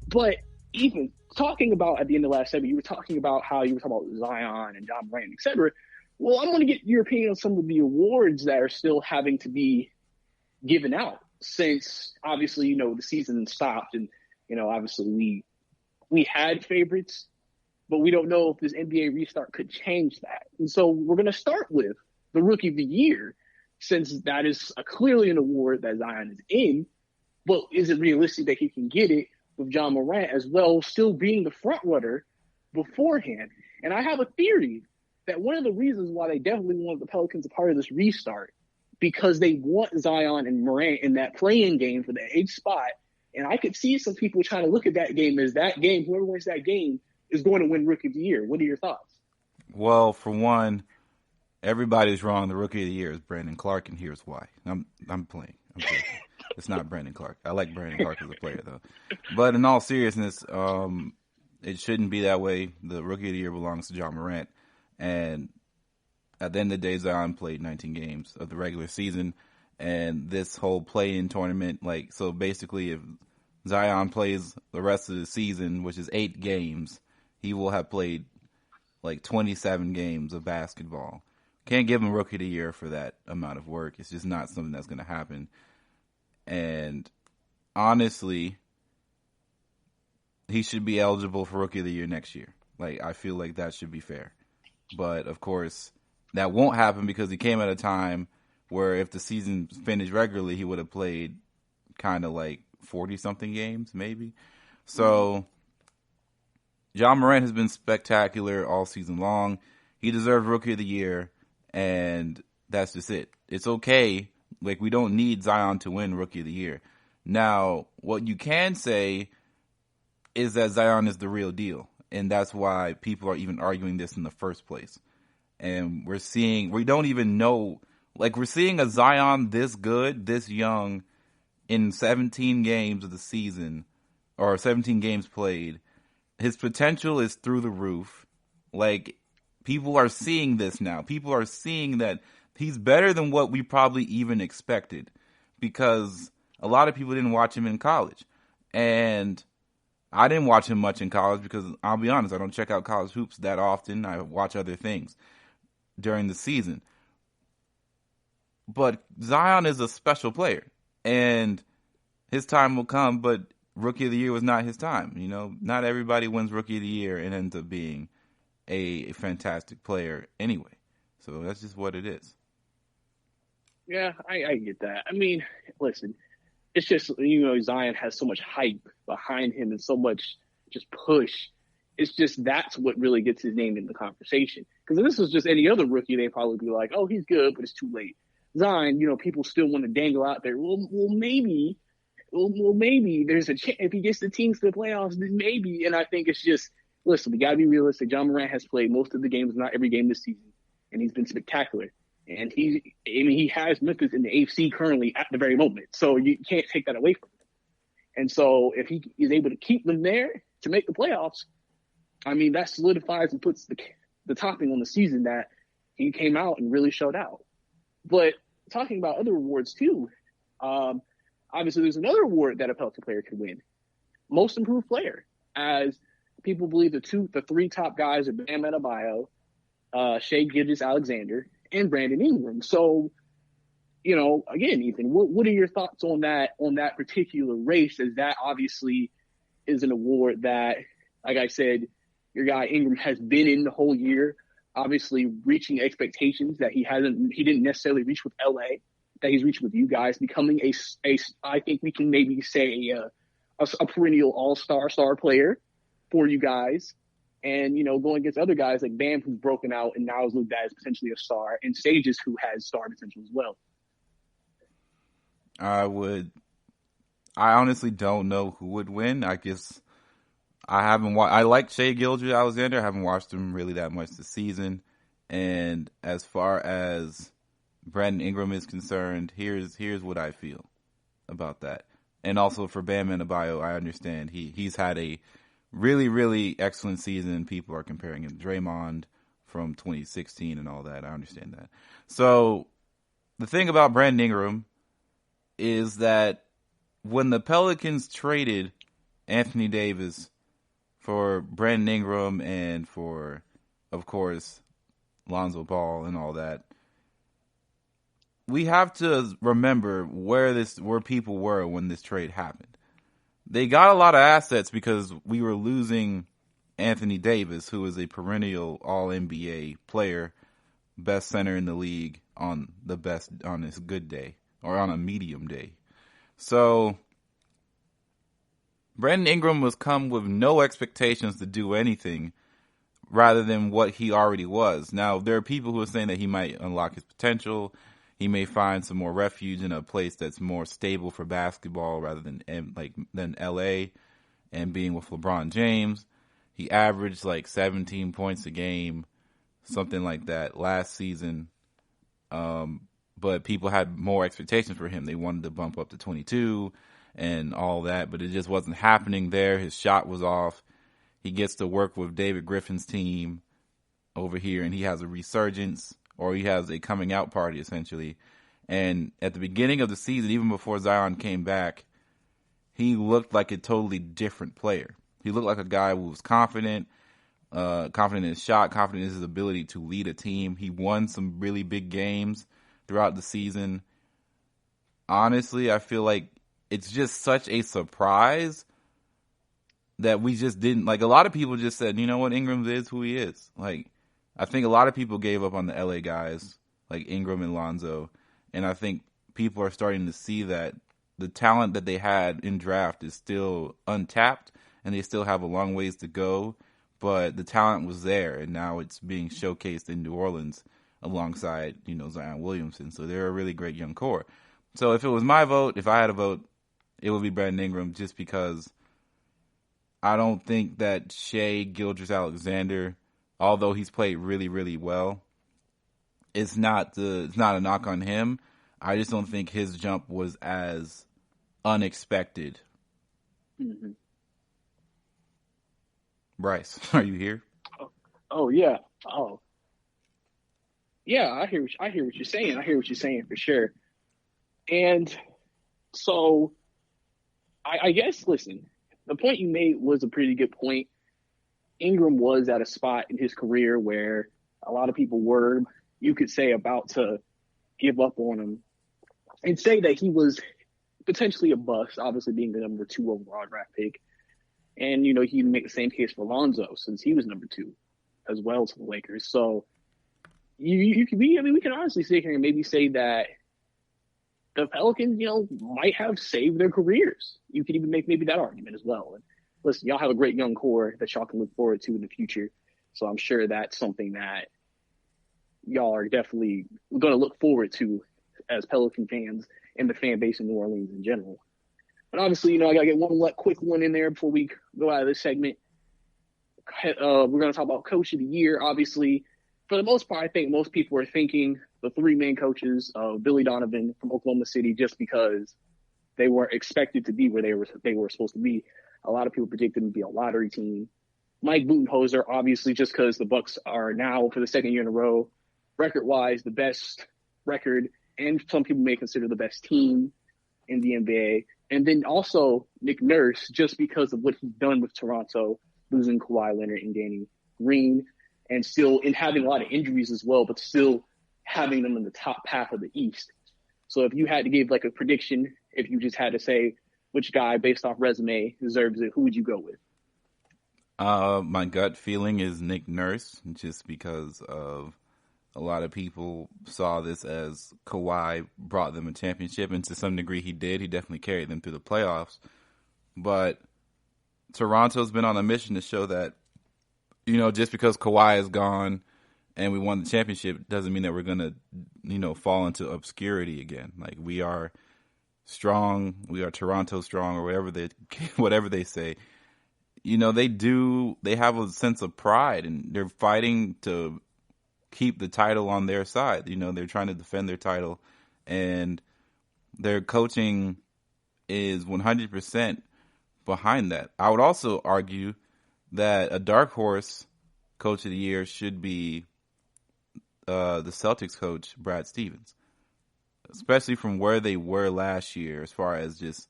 S5: But Ethan, talking about at the end of last segment, you were talking about Zion and John Morant, etc. Well, I'm going to get your opinion on some of the awards that are still having to be given out since, obviously, the season stopped. And, obviously we had favorites, but we don't know if this NBA restart could change that. And so we're going to start with the Rookie of the Year, since that is clearly an award that Zion is in. But is it realistic that he can get it with John Morant as well, still being the front runner beforehand? And I have a theory that one of the reasons why they definitely wanted the Pelicans a part of this restart, because they want Zion and Morant in that play-in game for the 8th spot. And I could see some people trying to look at that game as that game, whoever wins that game is going to win Rookie of the Year. What are your thoughts?
S4: Well, for one, everybody's wrong. The Rookie of the Year is Brandon Clark, and here's why. I'm playing. It's not Brandon Clark. I like Brandon Clark as a player, though. But in all seriousness, it shouldn't be that way. The Rookie of the Year belongs to John Morant. And at the end of the day, Zion played 19 games of the regular season. And this whole play-in tournament, so basically if Zion plays the rest of the season, which is 8 games, he will have played 27 games of basketball. Can't give him Rookie of the Year for that amount of work. It's just not something that's going to happen. And honestly, he should be eligible for Rookie of the Year next year. I feel like that should be fair. But, of course, that won't happen because he came at a time where if the season finished regularly, he would have played kind of 40-something games, maybe. So, John Morant has been spectacular all season long. He deserves Rookie of the Year, and that's just it. It's okay. We don't need Zion to win Rookie of the Year. Now, what you can say is that Zion is the real deal. And that's why people are even arguing this in the first place. And we're seeing a Zion this good, this young, in 17 games of the season, or 17 games played. His potential is through the roof. People are seeing this now. People are seeing that he's better than what we probably even expected, because a lot of people didn't watch him in college. And I didn't watch him much in college because, I'll be honest, I don't check out college hoops that often. I watch other things during the season. But Zion is a special player, and his time will come, but Rookie of the Year was not his time. Not everybody wins Rookie of the Year and ends up being a fantastic player anyway. So that's just what it is.
S5: Yeah, I get that. I mean, listen, it's just, Zion has so much hype behind him and so much just push. It's just that's what really gets his name in the conversation. Because if this was just any other rookie, they'd probably be like, oh, he's good, but it's too late. Zion, people still want to dangle out there. Well, maybe there's a chance if he gets the teams to the playoffs, then maybe. And I think it's just, listen, we got to be realistic. John Morant has played most of the games, not every game this season, and he's been spectacular. And he has Memphis in the AFC currently at the very moment. So you can't take that away from him. And so if he is able to keep them there to make the playoffs, I mean, that solidifies and puts the topping on the season that he came out and really showed out. But talking about other awards too, obviously there's another award that a Pelican player could win. Most improved player. As people believe the three top guys are Bam Adebayo, Shai Gilgeous-Alexander, and Brandon Ingram. So, again, Ethan, what are your thoughts on that particular race? As that obviously is an award that, like I said, your guy Ingram has been in the whole year, obviously reaching expectations that he didn't necessarily reach with LA, that he's reached with you guys, becoming I think we can maybe say a perennial all-star player for you guys. And, going against other guys like Bam, who's broken out and now is looked at as potentially a star, and Stages, who has star potential as well.
S4: I honestly don't know who would win. I guess I haven't watched. I like Shai Gilgeous-Alexander. I haven't watched him really that much this season. And as far as Brandon Ingram is concerned, here's what I feel about that. And also for Bam Adebayo, I understand he's had a really, really excellent season. People are comparing him to Draymond from 2016 and all that. I understand that. So the thing about Brandon Ingram is that when the Pelicans traded Anthony Davis for Brandon Ingram and for, of course, Lonzo Ball and all that, we have to remember where people were when this trade happened. They got a lot of assets because we were losing Anthony Davis, who is a perennial All-NBA player, best center in the league on his good day or on a medium day. So Brandon Ingram was come with no expectations to do anything rather than what he already was. Now, there are people who are saying that he might unlock his potential. He may find some more refuge in a place that's more stable for basketball rather than LA and being with LeBron James. He averaged 17 points a game, something like that last season. But people had more expectations for him. They wanted to bump up to 22 and all that, but it just wasn't happening there. His shot was off. He gets to work with David Griffin's team over here, and he has a resurgence, or he has a coming out party, essentially. And at the beginning of the season, even before Zion came back, he looked like a totally different player. He looked like a guy who was confident in his shot, confident in his ability to lead a team. He won some really big games throughout the season. Honestly, I feel like it's just such a surprise that we just didn't, a lot of people just said, you know what, Ingram is who he is. I think a lot of people gave up on the LA guys, like Ingram and Lonzo, and I think people are starting to see that the talent that they had in draft is still untapped, and they still have a long ways to go, but the talent was there, and now it's being showcased in New Orleans alongside, Zion Williamson. So they're a really great young core. So if it was my vote, if I had a vote, it would be Brandon Ingram, just because I don't think that Shai Gilgeous-Alexander, although he's played really, really well, it's not a knock on him. I just don't think his jump was as unexpected.
S5: Mm-hmm.
S4: Brice, are you here?
S5: Oh yeah. Oh yeah. I hear what you're saying. I hear what you're saying for sure. And so, I guess, listen, the point you made was a pretty good point. Ingram was at a spot in his career where a lot of people were, you could say, about to give up on him and say that he was potentially a bust, obviously being the number 2 overall draft pick. And, you can make the same case for Lonzo, since he was number 2 as well to the Lakers. So we can honestly sit here and maybe say that the Pelicans, might have saved their careers. You could even make maybe that argument as well. And listen, y'all have a great young core that y'all can look forward to in the future. So I'm sure that's something that y'all are definitely going to look forward to as Pelican fans and the fan base in New Orleans in general. But obviously, I got to get one quick one in there before we go out of this segment. We're going to talk about Coach of the Year. Obviously, for the most part, I think most people are thinking the 3 main coaches of Billy Donovan from Oklahoma City, just because they weren't expected to be where they were supposed to be. A lot of people predicted them to be a lottery team. Mike Budenholzer, obviously, just because the Bucks are now, for the second year in a row, record-wise, the best record, and some people may consider the best team in the NBA. And then also Nick Nurse, just because of what he's done with Toronto losing Kawhi Leonard and Danny Green, and still in having a lot of injuries as well, but still having them in the top half of the East. So if you had to give like a prediction, if you just had to say which guy based off resume deserves it, who would you go with?
S4: My gut feeling is Nick Nurse, just because of a lot of people saw this as Kawhi brought them a championship, and to some degree he did. He definitely carried them through the playoffs. But Toronto's been on a mission to show that, just because Kawhi is gone and we won the championship doesn't mean that we're going to, fall into obscurity again. Like, we are strong, we are Toronto strong, or whatever they say. They have a sense of pride, and they're fighting to keep the title on their side. They're trying to defend their title, and their coaching is 100% behind that. I would also argue that a dark horse coach of the year should be the Celtics coach, Brad Stevens, especially from where they were last year as far as just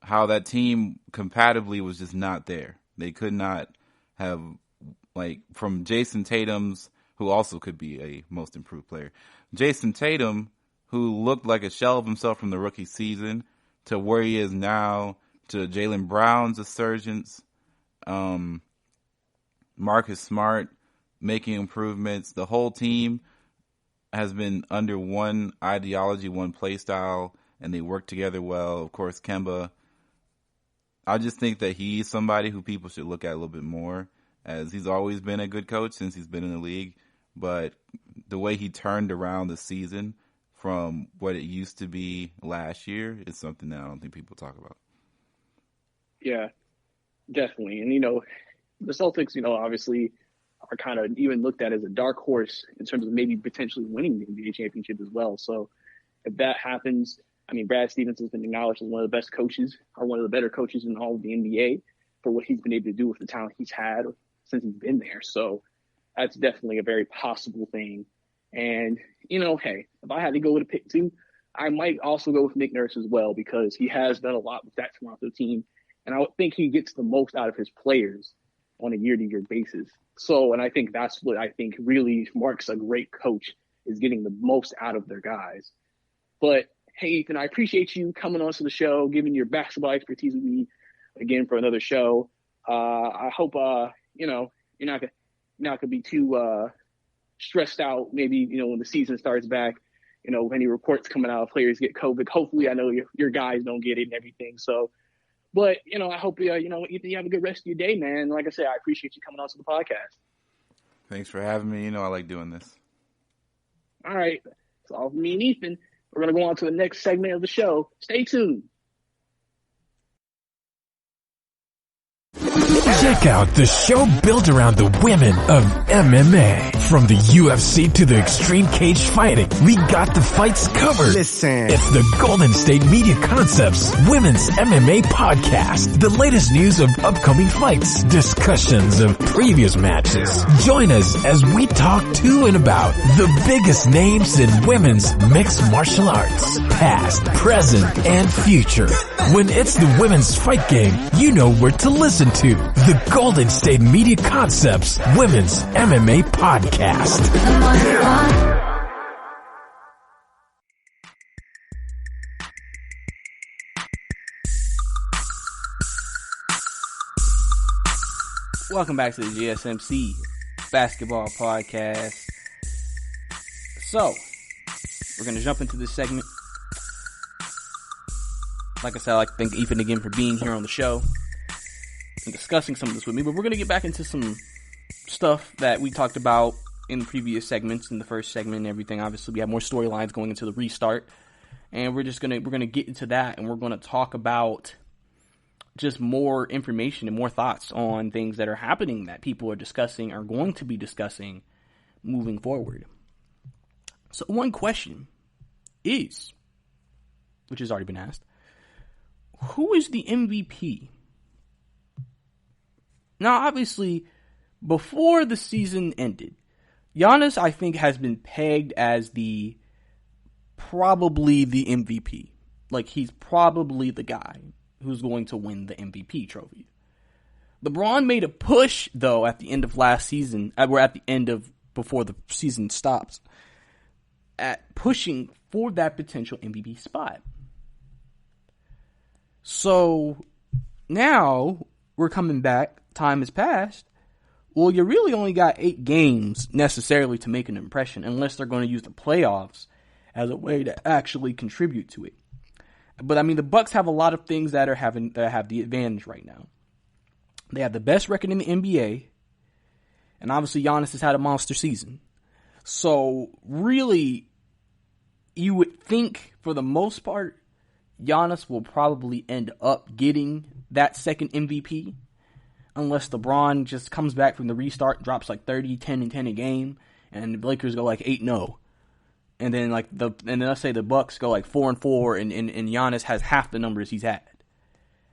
S4: how that team compatibly was just not there. They could not have, from Jason Tatum's, who also could be a most improved player, Jason Tatum, who looked like a shell of himself from the rookie season, to where he is now, to Jaylen Brown's resurgence, Marcus Smart making improvements. The whole team has been under one ideology, one play style, and they work together well. Of course, Kemba, I just think that he's somebody who people should look at a little bit more, as he's always been a good coach since he's been in the league. But the way he turned around the season from what it used to be last year is something that I don't think people talk about.
S5: Yeah, definitely. And, the Celtics, obviously are kind of even looked at as a dark horse in terms of maybe potentially winning the NBA championship as well. So if that happens, Brad Stevens has been acknowledged as one of the best coaches, or one of the better coaches in all of the NBA, for what he's been able to do with the talent he's had since he's been there. So that's definitely a very possible thing. And, hey, if I had to go with a pick too, I might also go with Nick Nurse as well, because he has done a lot with that Toronto team. And I would think he gets the most out of his players on a year-to-year basis. So, and I think that's what I think really marks a great coach, is getting the most out of their guys. But, hey, Ethan, I appreciate you coming on to the show, giving your basketball expertise with me again for another show. I hope, you're not going to be too stressed out maybe, when the season starts back, with any reports coming out of players get COVID. Hopefully, I know your guys don't get it and everything. So, but, I hope, Ethan, you have a good rest of your day, man. Like I said, I appreciate you coming on to the podcast.
S4: Thanks for having me. I like doing this.
S5: All right. It's all for me and Ethan. We're going to go on to the next segment of the show. Stay tuned.
S1: Check out the show built around the women of MMA. From the UFC to the extreme cage fighting, we got the fights covered.
S6: Listen.
S1: It's the Golden State Media Concepts Women's MMA Podcast. The latest news of upcoming fights, discussions of previous matches. Join us as we talk to and about the biggest names in women's mixed martial arts, past, present, and future. When it's the women's fight game, you know where to listen to. The Golden State Media Concepts Women's MMA Podcast.
S2: Welcome back to the GSMC Basketball Podcast. So, we're going to jump into this segment. Like I said, I'd like to thank Ethan again for being here on the show and discussing some of this with me, but we're going to get back into some stuff that we talked about in the previous segments, in the first segment and everything. Obviously, we have more storylines going into the restart, and we're going to get into that, and we're going to talk about just more information and more thoughts on things that are happening that people are discussing, are going to be discussing moving forward. So one question is, which has already been asked, who is the MVP? Now, obviously, before the season ended, Giannis, I think, has been pegged as probably the MVP. Like, he's probably the guy who's going to win the MVP trophy. LeBron made a push, though, at the end of last season. We're at the end of before the season stops, at pushing for that potential MVP spot. So now we're coming back. Time has passed. Well, you really only got 8 games necessarily to make an impression, unless they're going to use the playoffs as a way to actually contribute to it. But I mean, the Bucks have a lot of things that have the advantage right now. They have the best record in the NBA, and obviously Giannis has had a monster season. So really, you would think for the most part, Giannis will probably end up getting that second MVP, unless LeBron just comes back from the restart, drops like 30, 10, and 10 a game, and the Lakers go like 8-0. And then let's say the Bucks go like 4-4, and Giannis has half the numbers he's had.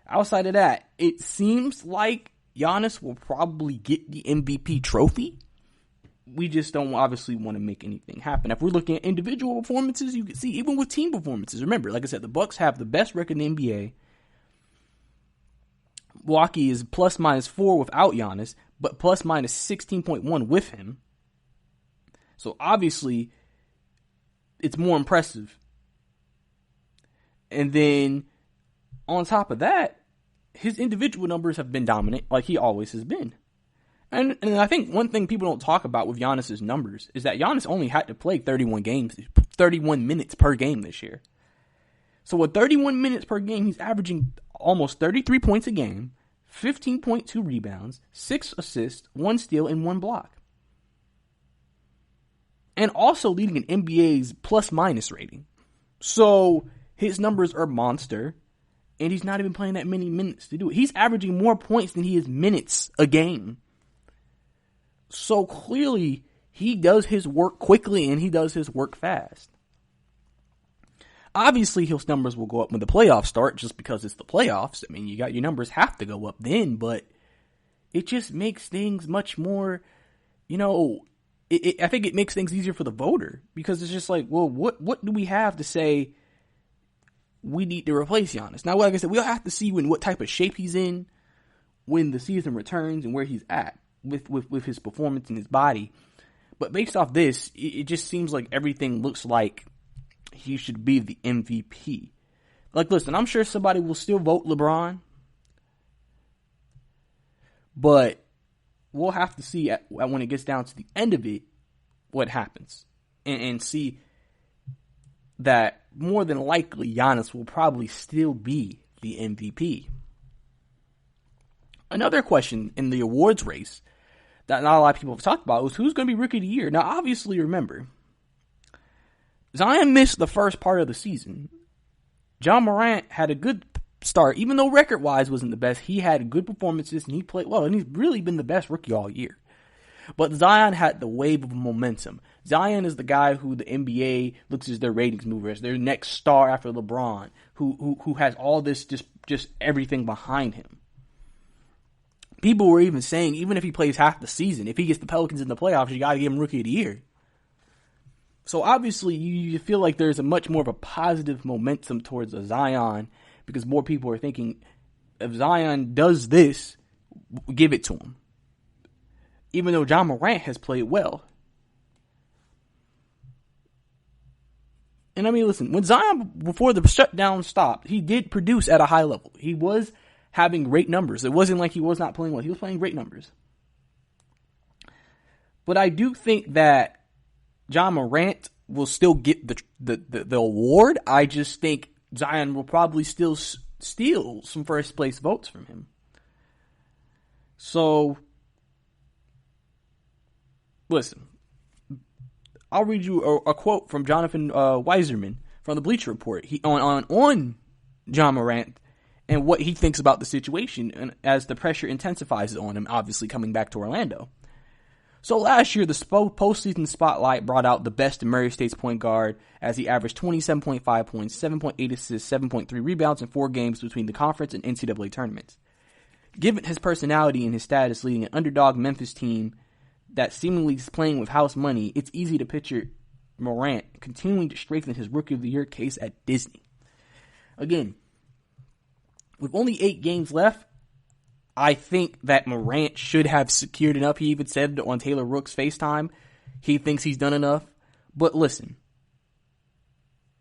S2: Outside of that, it seems like Giannis will probably get the MVP trophy. We just don't obviously want to make anything happen. If we're looking at individual performances, you can see even with team performances. Remember, like I said, the Bucks have the best record in the NBA. Milwaukee is +-4 without Giannis, but +-16.1 with him. So obviously, it's more impressive. And then, on top of that, his individual numbers have been dominant, like he always has been. And I think one thing people don't talk about with Giannis' numbers is that Giannis only had to play 31 minutes per game this year. So with 31 minutes per game, he's averaging almost 33 points a game, 15.2 rebounds, 6 assists, 1 steal, and 1 block. And also leading an NBA's plus-minus rating. So his numbers are monster, and he's not even playing that many minutes to do it. He's averaging more points than he is minutes a game. So clearly, he does his work quickly, and he does his work fast. Obviously, his numbers will go up when the playoffs start, just because it's the playoffs. I mean, your numbers have to go up then, but it just makes things much more, I think it makes things easier for the voter, because it's just like, well, what do we have to say we need to replace Giannis? Now, like I said, we'll have to see what type of shape he's in when the season returns and where he's at with his performance and his body. But based off this, it just seems like everything looks like he should be the MVP. Like, listen, I'm sure somebody will still vote LeBron, but we'll have to see when it gets down to the end of it what happens, and see that more than likely Giannis will probably still be the MVP. Another question in the awards race that not a lot of people have talked about was who's going to be Rookie of the Year. Now, obviously, remember, Zion missed the first part of the season. John Morant had a good start, even though record-wise wasn't the best. He had good performances, and he played well, and he's really been the best rookie all year. But Zion had the wave of momentum. Zion is the guy who the NBA looks as their ratings mover, as their next star after LeBron, who has all this just everything behind him. People were even saying, even if he plays half the season, if he gets the Pelicans in the playoffs, you got to give him Rookie of the Year. So obviously, you feel like there's a much more of a positive momentum towards a Zion, because more people are thinking, if Zion does this, give it to him. Even though John Morant has played well. And I mean, listen, when Zion, before the shutdown stopped, he did produce at a high level. He was having great numbers. It wasn't like he was not playing well. He was playing great numbers. But I do think that John Morant will still get the award. I just think Zion will probably still steal some first place votes from him. So, listen, I'll read you a quote from Jonathan Weiserman from the Bleacher Report. He on John Morant and what he thinks about the situation, and as the pressure intensifies on him, obviously coming back to Orlando. So last year, the postseason spotlight brought out the best in Murray State's point guard, as he averaged 27.5 points, 7.8 assists, 7.3 rebounds in 4 games between the conference and NCAA tournaments. Given his personality and his status leading an underdog Memphis team that seemingly is playing with house money, it's easy to picture Morant continuing to strengthen his Rookie of the Year case at Disney. Again, with only 8 games left, I think that Morant should have secured enough. He even said on Taylor Rook's FaceTime, he thinks he's done enough. But listen,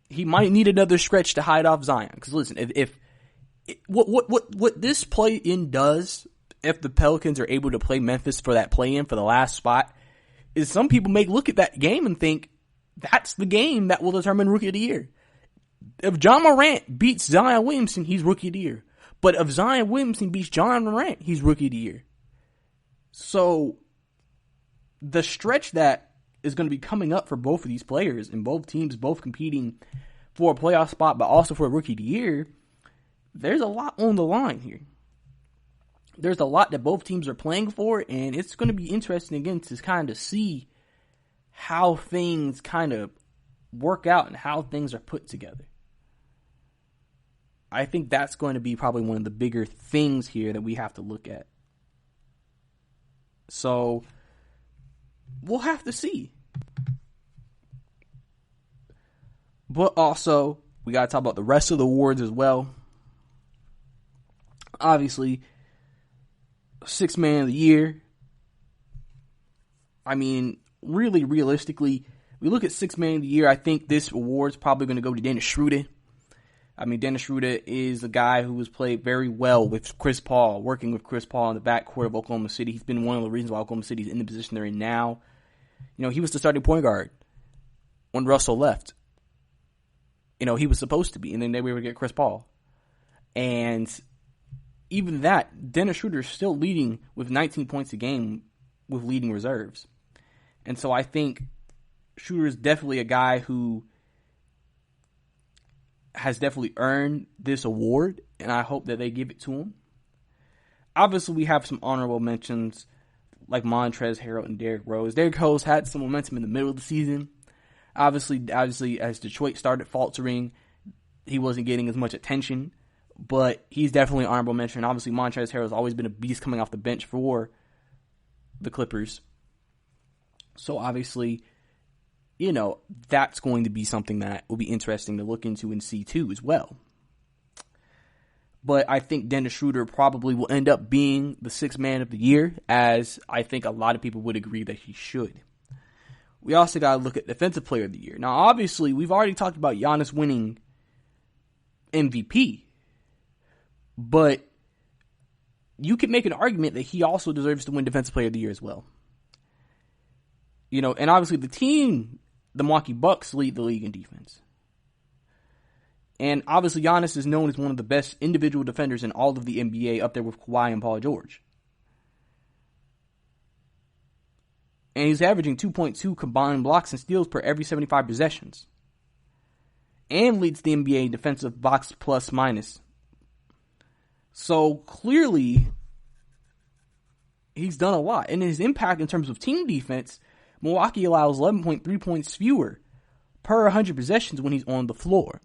S2: he might need another stretch to hide off Zion. Because listen, if what this play-in does, if the Pelicans are able to play Memphis for that play-in for the last spot, is some people may look at that game and think that's the game that will determine Rookie of the Year. If John Morant beats Zion Williamson, he's Rookie of the Year. But if Zion Williamson beats John Morant, he's Rookie of the Year. So the stretch that is going to be coming up for both of these players and both teams both competing for a playoff spot but also for a Rookie of the Year, there's a lot on the line here. There's a lot that both teams are playing for, and it's going to be interesting again to kind of see how things kind of work out and how things are put together. I think that's going to be probably one of the bigger things here that we have to look at. So we'll have to see. But also, we got to talk about the rest of the awards as well. Obviously, Sixth Man of the Year. I mean, really, realistically, we look at Sixth Man of the Year, I think this award's probably going to go to Dennis Schroeder. I mean, Dennis Schroeder is a guy who has played very well with Chris Paul, working with Chris Paul in the backcourt of Oklahoma City. He's been one of the reasons why Oklahoma City is in the position they're in now. You know, he was the starting point guard when Russell left. You know, he was supposed to be, and then they were able to get Chris Paul. And even that, Dennis Schroeder is still leading with 19 points a game with leading reserves. And so I think Schroeder is definitely a guy who has definitely earned this award, and I hope that they give it to him. Obviously, we have some honorable mentions like Montrezl Harrell and Derrick Rose. Derrick Rose had some momentum in the middle of the season. Obviously, as Detroit started faltering, he wasn't getting as much attention, but he's definitely an honorable mention. Obviously, Montrezl Harrell has always been a beast coming off the bench for the Clippers. So obviously, you know, that's going to be something that will be interesting to look into and see too as well. But I think Dennis Schroeder probably will end up being the Sixth Man of the Year, as I think a lot of people would agree that he should. We also got to look at Defensive Player of the Year. Now, obviously, we've already talked about Giannis winning MVP, but you could make an argument that he also deserves to win Defensive Player of the Year as well. You know, and obviously the team, the Milwaukee Bucks, lead the league in defense. And obviously Giannis is known as one of the best individual defenders in all of the NBA, up there with Kawhi and Paul George. And he's averaging 2.2 combined blocks and steals per every 75 possessions. And leads the NBA in defensive box plus minus. So clearly, he's done a lot. And his impact in terms of team defense, Milwaukee allows 11.3 points fewer per 100 possessions when he's on the floor.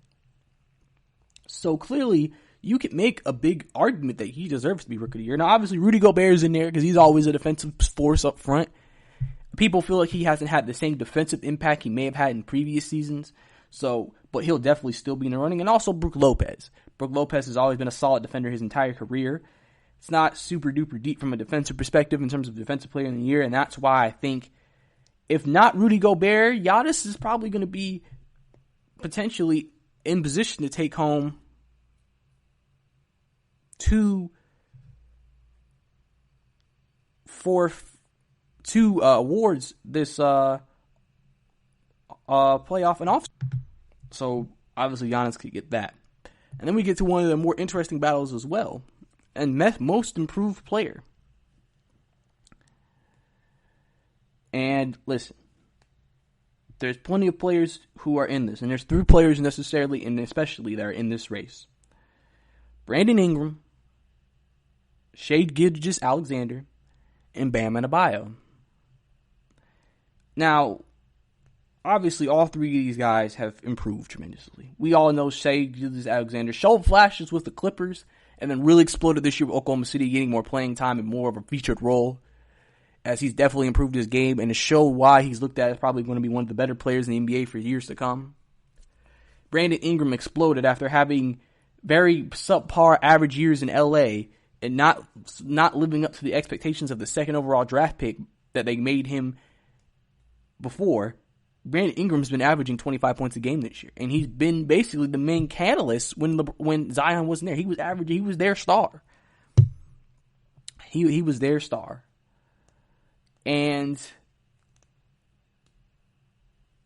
S2: So clearly, you can make a big argument that he deserves to be Rookie of the Year. Now, obviously, Rudy Gobert is in there because he's always a defensive force up front. People feel like he hasn't had the same defensive impact he may have had in previous seasons. So, but he'll definitely still be in the running. And also Brook Lopez. Brook Lopez has always been a solid defender his entire career. It's not super duper deep from a defensive perspective in terms of Defensive Player of the Year. And that's why I think, if not Rudy Gobert, Giannis is probably going to be potentially in position to take home two awards this playoff and off. So obviously Giannis could get that. And then we get to one of the more interesting battles as well. And most improved player. And listen, there's plenty of players who are in this. And there's 3 players necessarily and especially that are in this race. Brandon Ingram, Shai Gilgeous-Alexander, and Bam Adebayo. Now, obviously, all 3 of these guys have improved tremendously. We all know Shai Gilgeous-Alexander showed flashes with the Clippers and then really exploded this year with Oklahoma City, getting more playing time and more of a featured role, as he's definitely improved his game and has shown why he's looked at as probably going to be one of the better players in the NBA for years to come. Brandon Ingram exploded after having very subpar average years in LA, and not living up to the expectations of the second overall draft pick that they made him before, Brandon Ingram's been averaging 25 points a game this year, and he's been basically the main catalyst when Zion wasn't there. He was their star. He was their star. And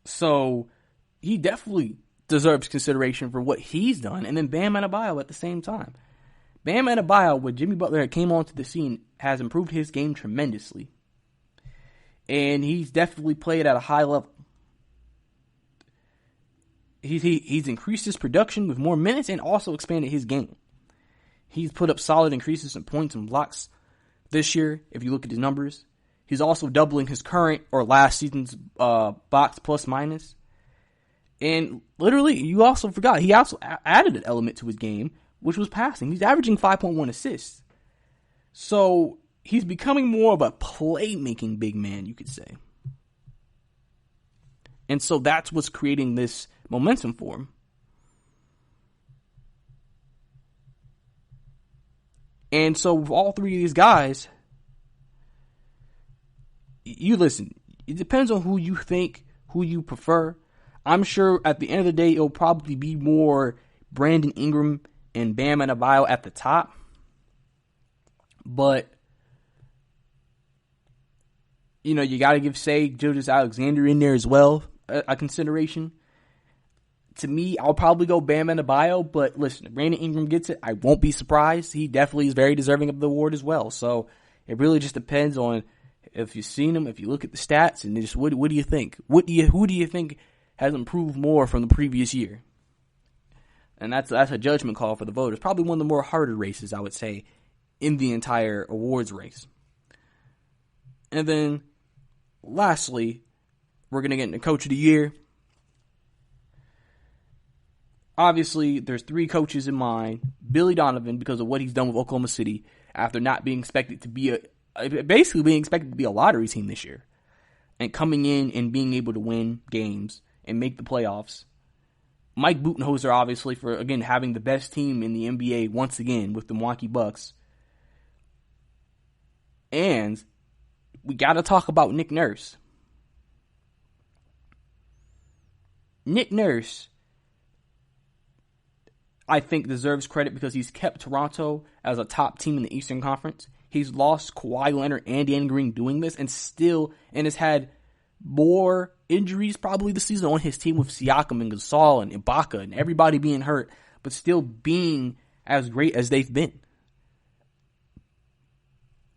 S2: so he definitely deserves consideration for what he's done. And then Bam Adebayo at the same time. Bam Adebayo, when Jimmy Butler came onto the scene, has improved his game tremendously. And he's definitely played at a high level. He's increased his production with more minutes and also expanded his game. He's put up solid increases in points and blocks this year, if you look at his numbers. He's also doubling his current or last season's box plus minus. And literally, you also forgot, he also added an element to his game, which was passing. He's averaging 5.1 assists. So he's becoming more of a playmaking big man, you could say. And so that's what's creating this momentum for him. And so with all three of these guys, you listen, it depends on who you think, who you prefer. I'm sure at the end of the day, it'll probably be more Brandon Ingram and Bam Adebayo at the top. But, you know, you got to give, say, Julius Alexander in there as well, a consideration. To me, I'll probably go Bam Adebayo, but listen, if Brandon Ingram gets it, I won't be surprised. He definitely is very deserving of the award as well. So it really just depends on if you've seen him, if you look at the stats, and just what do you think? Who do you think has improved more from the previous year? And that's a judgment call for the voters. Probably one of the more harder races, I would say, in the entire awards race. And then, lastly, we're going to get into Coach of the Year. Obviously, there's three coaches in mind. Billy Donovan, because of what he's done with Oklahoma City, after not being expected to be basically being expected to be a lottery team this year, and coming in and being able to win games and make the playoffs. Mike Budenholzer, obviously, for, again, having the best team in the NBA once again with the Milwaukee Bucks. And we got to talk about Nick Nurse. Nick Nurse, I think, deserves credit because he's kept Toronto as a top team in the Eastern Conference. He's lost Kawhi Leonard and Danny Green doing this, and has had more injuries probably this season on his team with Siakam and Gasol and Ibaka and everybody being hurt, but still being as great as they've been.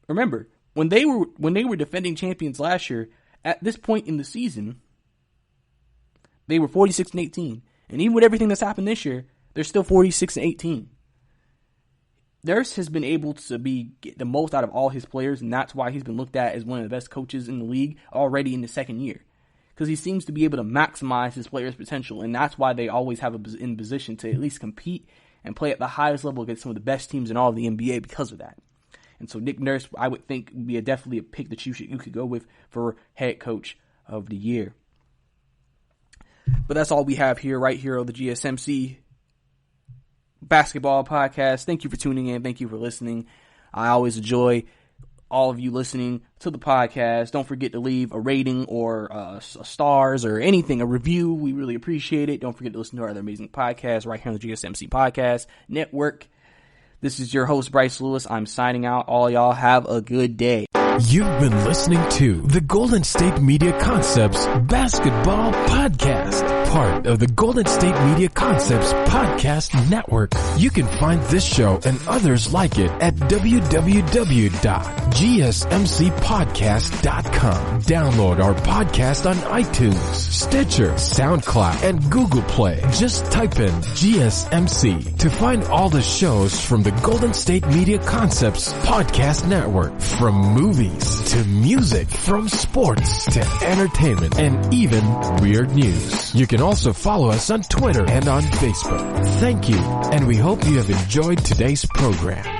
S2: Remember, when they were defending champions last year, at this point in the season, they were 46-18. And even with everything that's happened this year, they're still 46-18. Nurse has been able to get the most out of all his players, and that's why he's been looked at as one of the best coaches in the league already in the second year. Because he seems to be able to maximize his players' potential, and that's why they always have in position to at least compete and play at the highest level against some of the best teams in all of the NBA because of that. And so Nick Nurse, I would think, would be definitely a pick that you could go with for head coach of the year. But that's all we have here, right here on the GSMC Basketball Podcast. Thank you for tuning in. Thank you for listening. I always enjoy all of you listening to the podcast. Don't forget to leave a rating or stars or anything, a review. We really appreciate it. Don't forget to listen to our other amazing podcasts right here on the GSMC Podcast Network. This is your host, Brice Lewis. I'm signing out. All y'all have a good day.
S1: You've been listening to the Golden State Media Concepts Basketball Podcast, part of the Golden State Media Concepts Podcast Network. You can find this show and others like it at www.gsmcpodcast.com. Download our podcast on iTunes, Stitcher, SoundCloud, and Google Play. Just type in GSMC to find all the shows from the Golden State Media Concepts Podcast Network, from movies to music, from sports to entertainment, and even weird news. You can also follow us on Twitter and on Facebook. Thank you, and we hope you have enjoyed today's program.